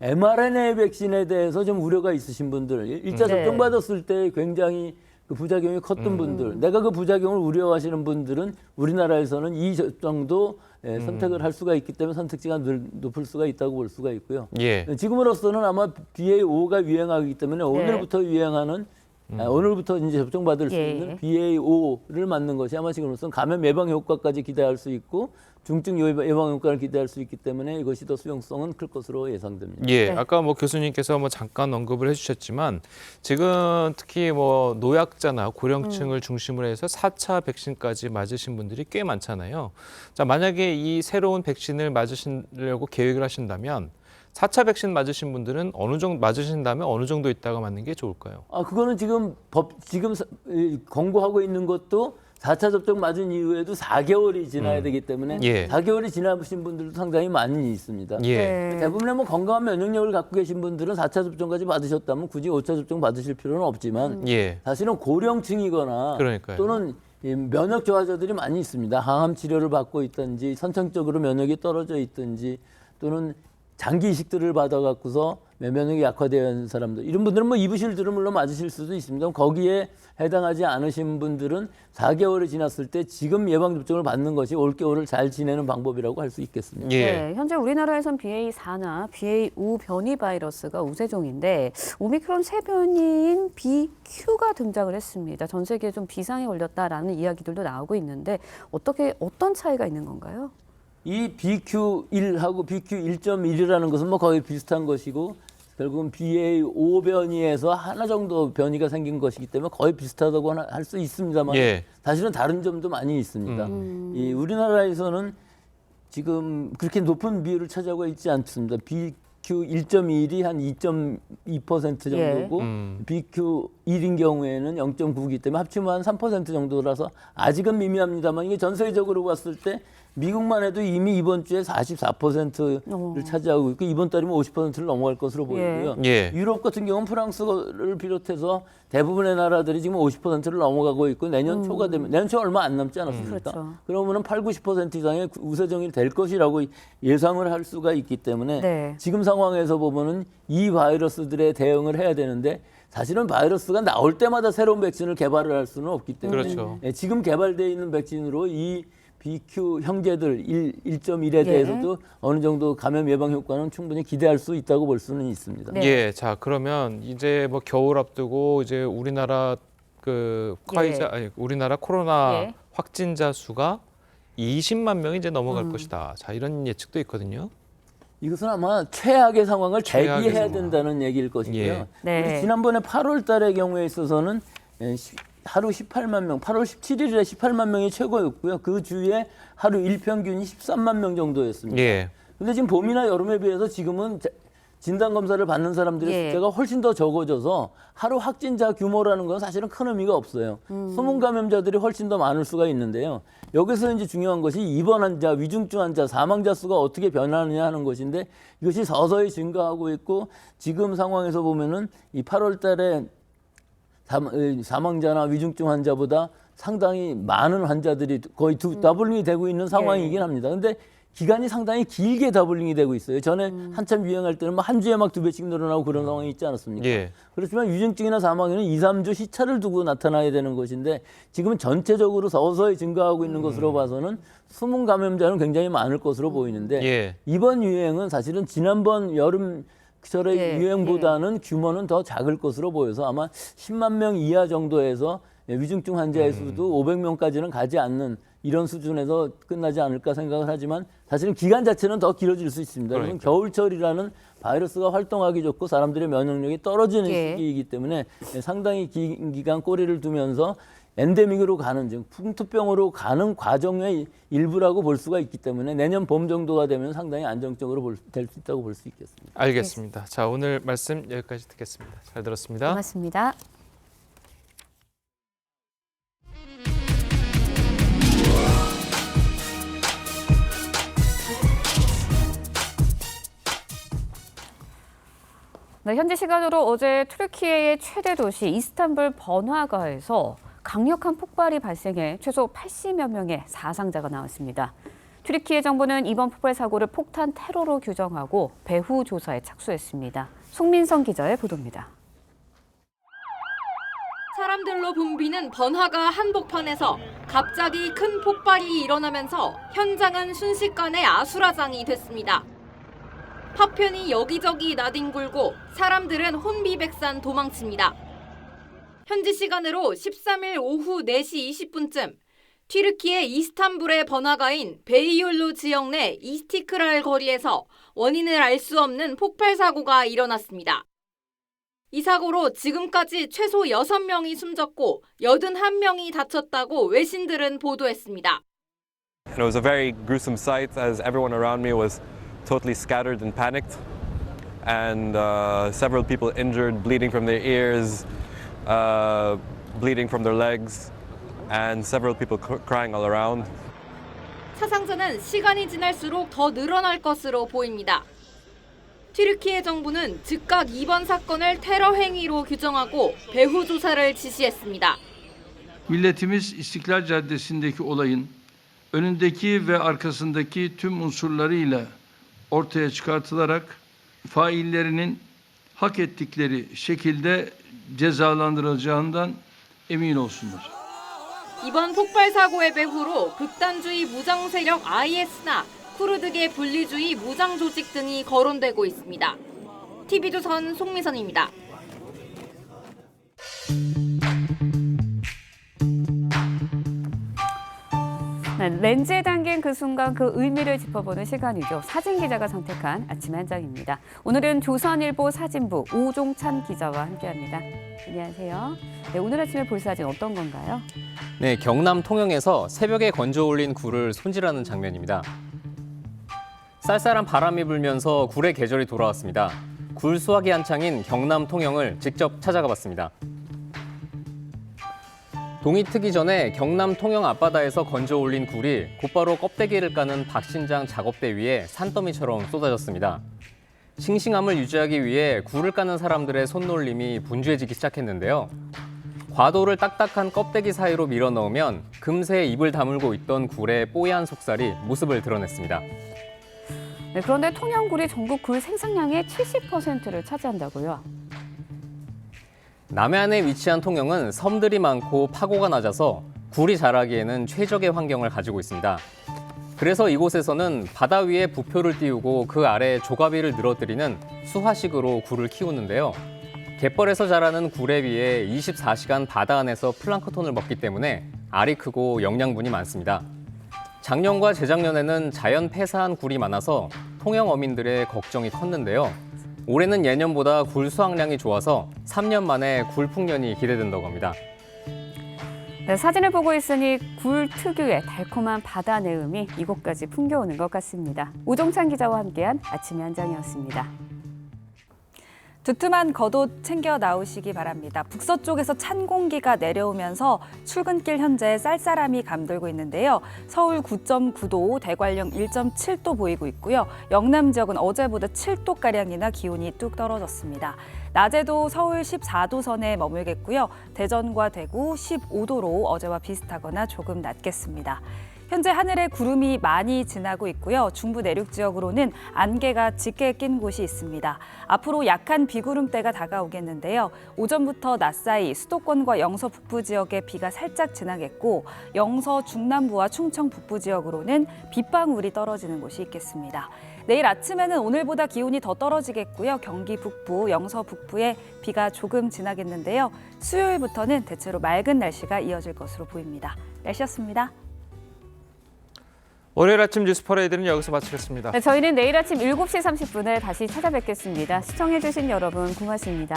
mRNA 백신에 대해서 좀 우려가 있으신 분들, 1차 접종 받았을 때 굉장히 그 부작용이 컸던 분들, 내가 그 부작용을 우려하시는 분들은 우리나라에서는 이 정도 선택을 할 수가 있기 때문에 선택지가 높을 수가 있다고 볼 수가 있고요. 지금으로서는 아마 BA5가 유행하기 때문에 오늘부터 유행하는 오늘부터 이제 접종받을 수 있는 BA5를 맞는 것이 아마 지금으로서는 감염 예방 효과까지 기대할 수 있고 중증 예방 효과를 기대할 수 있기 때문에 이것이 더 수용성은 클 것으로 예상됩니다. 아까 뭐 교수님께서 뭐 잠깐 언급을 해주셨지만 지금 특히 뭐 노약자나 고령층을 중심으로 해서 4차 백신까지 맞으신 분들이 꽤 많잖아요. 자, 만약에 이 새로운 백신을 맞으시려고 계획을 하신다면 4차 백신 맞으신 분들은 어느 정도 맞으신다면 어느 정도 있다가 맞는 게 좋을까요? 그거는 지금 권고하고 있는 것도 4차 접종 맞은 이후에도 4개월이 지나야 되기 때문에 4개월이 지나신 분들도 상당히 많이 있습니다. 대부분의 뭐 건강한 면역력을 갖고 계신 분들은 4차 접종까지 받으셨다면 굳이 5차 접종 받으실 필요는 없지만 사실은 고령층이거나 또는 면역 저하자들이 많이 있습니다. 항암 치료를 받고 있든지 선천적으로 면역이 떨어져 있든지 또는 장기 이식들을 받아갖고서 면역이 약화되어 있는 사람들, 이런 분들은 뭐 입으실들은 물론 맞으실 수도 있습니다. 거기에 해당하지 않으신 분들은 4개월이 지났을 때 지금 예방접종을 받는 것이 올겨울을 잘 지내는 방법이라고 할 수 있겠습니다. 현재 우리나라에선 BA4나 BA5 변이 바이러스가 우세종인데 오미크론 새 변이인 BQ가 등장을 했습니다. 전 세계에 좀 비상에 걸렸다라는 이야기들도 나오고 있는데 어떤 차이가 있는 건가요? 이 BQ1하고 BQ1.1이라는 것은 뭐 거의 비슷한 것이고 결국은 BA5 변이에서 하나 정도 변이가 생긴 것이기 때문에 거의 비슷하다고 할 수 있습니다만 사실은 다른 점도 많이 있습니다. 이 우리나라에서는 지금 그렇게 높은 비율을 차지하고 있지 않습니다. BQ1.1이 한 2.2% 정도고 BQ1인 경우에는 0.9이기 때문에 합치면 한 3% 정도라서 아직은 미미합니다만 이게 전 세계적으로 봤을 때 미국만 해도 이미 이번 주에 44%를 차지하고 있고 이번 달이면 50%를 넘어갈 것으로 보이고요. 유럽 같은 경우는 프랑스를 비롯해서 대부분의 나라들이 지금 50%를 넘어가고 있고 내년 초가 되면 내년 초 얼마 안 남지 않았습니까? 그러면은 80-90% 이상의 우세종이 될 것이라고 예상을 할 수가 있기 때문에 지금 상황에서 보면은 이 바이러스들에 대응을 해야 되는데 사실은 바이러스가 나올 때마다 새로운 백신을 개발을 할 수는 없기 때문에 지금 개발되어 있는 백신으로 이 BQ 형제들 1.1에 대해서도 어느 정도 감염 예방 효과는 충분히 기대할 수 있다고 볼 수는 있습니다. 자, 그러면 이제 뭐 겨울 앞두고 이제 우리나라 우리나라 코로나 확진자 수가 20만 명이 이제 넘어갈 것이다. 자, 이런 예측도 있거든요. 이것은 아마 최악의 상황을 대비해야 된다는 얘기일 것이고요. 우리 지난번에 8월 달의 경우에 있어서는 하루 18만 명, 8월 17일에 18만 명이 최고였고요. 그 주에 하루 일평균이 13만 명 정도였습니다. 근데 지금 봄이나 여름에 비해서 지금은 진단검사를 받는 사람들의 숫자가 훨씬 더 적어져서 하루 확진자 규모라는 건 사실은 큰 의미가 없어요. 소문 감염자들이 훨씬 더 많을 수가 있는데요. 여기서 이제 중요한 것이 입원 환자, 위중증 환자, 사망자 수가 어떻게 변하느냐 하는 것인데 이것이 서서히 증가하고 있고 지금 상황에서 보면은 이 8월 달에 사망자나 위중증 환자보다 상당히 많은 환자들이 거의 더블링이 되고 있는 상황이긴 합니다. 그런데 기간이 상당히 길게 더블링이 되고 있어요. 전에 한참 유행할 때는 한 주에 막 2배씩 늘어나고 그런 상황이 있지 않았습니까? 그렇지만 위중증이나 사망에는 2-3주 시차를 두고 나타나야 되는 것인데 지금은 전체적으로 서서히 증가하고 있는 것으로 봐서는 숨은 감염자는 굉장히 많을 것으로 보이는데 이번 유행은 사실은 지난번 여름철의 유행보다는 규모는 더 작을 것으로 보여서 아마 10만 명 이하 정도에서 위중증 환자의 수도 500명까지는 가지 않는 이런 수준에서 끝나지 않을까 생각을 하지만 사실은 기간 자체는 더 길어질 수 있습니다. 그러니까. 겨울철이라는 바이러스가 활동하기 좋고 사람들의 면역력이 떨어지는 시기이기 때문에 상당히 긴 기간 꼬리를 두면서 엔데믹으로 가는 즉 풍토병으로 가는 과정의 일부라고 볼 수가 있기 때문에 내년 봄 정도가 되면 상당히 안정적으로 될 수 있다고 볼 수 있겠습니다. 알겠습니다. 자, 오늘 말씀 여기까지 듣겠습니다. 잘 들었습니다. 고맙습니다. 네, 현지 시간으로 어제 튀르키예의 최대 도시 이스탄불 번화가에서 강력한 폭발이 발생해 최소 80여 명의 사상자가 나왔습니다. 튀르키예 정부는 이번 폭발 사고를 폭탄 테러로 규정하고 배후 조사에 착수했습니다. 송민성 기자의 보도입니다. 사람들로 붐비는 번화가 한복판에서 갑자기 큰 폭발이 일어나면서 현장은 순식간에 아수라장이 됐습니다. 파편이 여기저기 나뒹굴고 사람들은 혼비백산 도망칩니다. 현지 시간으로 13일 오후 4시 20분쯤 튀르키예 이스탄불의 번화가인 베이올루 지역 내 이스티크랄 거리에서 원인을 알 수 없는 폭발 사고가 일어났습니다. 이 사고로 지금까지 최소 6명이 숨졌고 81명이 다쳤다고 외신들은 보도했습니다. It was a very gruesome sight as everyone around me was totally scattered and panicked, and several people injured, bleeding from their ears, bleeding from their legs, and several people crying all around. 사상자는 시간이 지날수록 더 늘어날 것으로 보입니다. 튀르키예 정부는 즉각 이번 사건을 테러 행위로 규정하고 배후 조사를 지시했습니다. Milletimiz İstiklal Caddesi'ndeki olayın önündeki ve arkasındaki tüm unsurlarıyla ortaya çıkartılarak faillerinin hak ettikleri şekilde cezalandırılacağından emin olsunlar. 이번 폭발 사고의 배후로 극단주의 무장 세력 IS나 쿠르드계 분리주의 무장 조직 등이 거론되고 있습니다. TV조선 송미선입니다. 네, 렌즈에 담긴 그 순간 그 의미를 짚어보는 시간이죠. 사진 기자가 선택한 아침의 한 장입니다. 오늘은 조선일보 사진부 오종찬 기자와 함께합니다. 안녕하세요. 네, 오늘 아침에 볼 사진 어떤 건가요? 네, 경남 통영에서 새벽에 건져 올린 굴을 손질하는 장면입니다. 쌀쌀한 바람이 불면서 굴의 계절이 돌아왔습니다. 굴 수확이 한창인 경남 통영을 직접 찾아가 봤습니다. 동이 트기 전에 경남 통영 앞바다에서 건져 올린 굴이 곧바로 껍데기를 까는 박신장 작업대 위에 산더미처럼 쏟아졌습니다. 싱싱함을 유지하기 위해 굴을 까는 사람들의 손놀림이 분주해지기 시작했는데요. 과도를 딱딱한 껍데기 사이로 밀어 넣으면 금세 입을 다물고 있던 굴의 뽀얀 속살이 모습을 드러냈습니다. 네, 그런데 통영굴이 전국 굴 생산량의 70%를 차지한다고요. 남해안에 위치한 통영은 섬들이 많고 파고가 낮아서 굴이 자라기에는 최적의 환경을 가지고 있습니다. 그래서 이곳에서는 바다 위에 부표를 띄우고 그 아래 조가비를 늘어뜨리는 수화식으로 굴을 키우는데요. 갯벌에서 자라는 굴에 비해 24시간 바다 안에서 플랑크톤을 먹기 때문에 알이 크고 영양분이 많습니다. 작년과 재작년에는 자연 폐사한 굴이 많아서 통영 어민들의 걱정이 컸는데요. 올해는 예년보다 굴 수확량이 좋아서 3년 만에 굴 풍년이 기대된다고 합니다. 네, 사진을 보고 있으니 굴 특유의 달콤한 바다 내음이 이곳까지 풍겨오는 것 같습니다. 오종찬 기자와 함께한 아침의 한 장이었습니다. 두툼한 겉옷 챙겨 나오시기 바랍니다. 북서쪽에서 찬 공기가 내려오면서 출근길 현재 쌀쌀함이 감돌고 있는데요. 서울 9.9도, 대관령 1.7도 보이고 있고요. 영남 지역은 어제보다 7도가량이나 기온이 뚝 떨어졌습니다. 낮에도 서울 14도 선에 머물겠고요. 대전과 대구 15도로 어제와 비슷하거나 조금 낮겠습니다. 현재 하늘에 구름이 많이 지나고 있고요. 중부 내륙 지역으로는 안개가 짙게 낀 곳이 있습니다. 앞으로 약한 비구름대가 다가오겠는데요. 오전부터 낮 사이 수도권과 영서 북부 지역에 비가 살짝 지나겠고 영서 중남부와 충청 북부 지역으로는 빗방울이 떨어지는 곳이 있겠습니다. 내일 아침에는 오늘보다 기온이 더 떨어지겠고요. 경기 북부, 영서 북부에 비가 조금 지나겠는데요. 수요일부터는 대체로 맑은 날씨가 이어질 것으로 보입니다. 날씨였습니다. 월요일 아침 뉴스 퍼레이드는 여기서 마치겠습니다. 네, 저희는 내일 아침 7시 30분에 다시 찾아뵙겠습니다. 시청해주신 여러분 고맙습니다.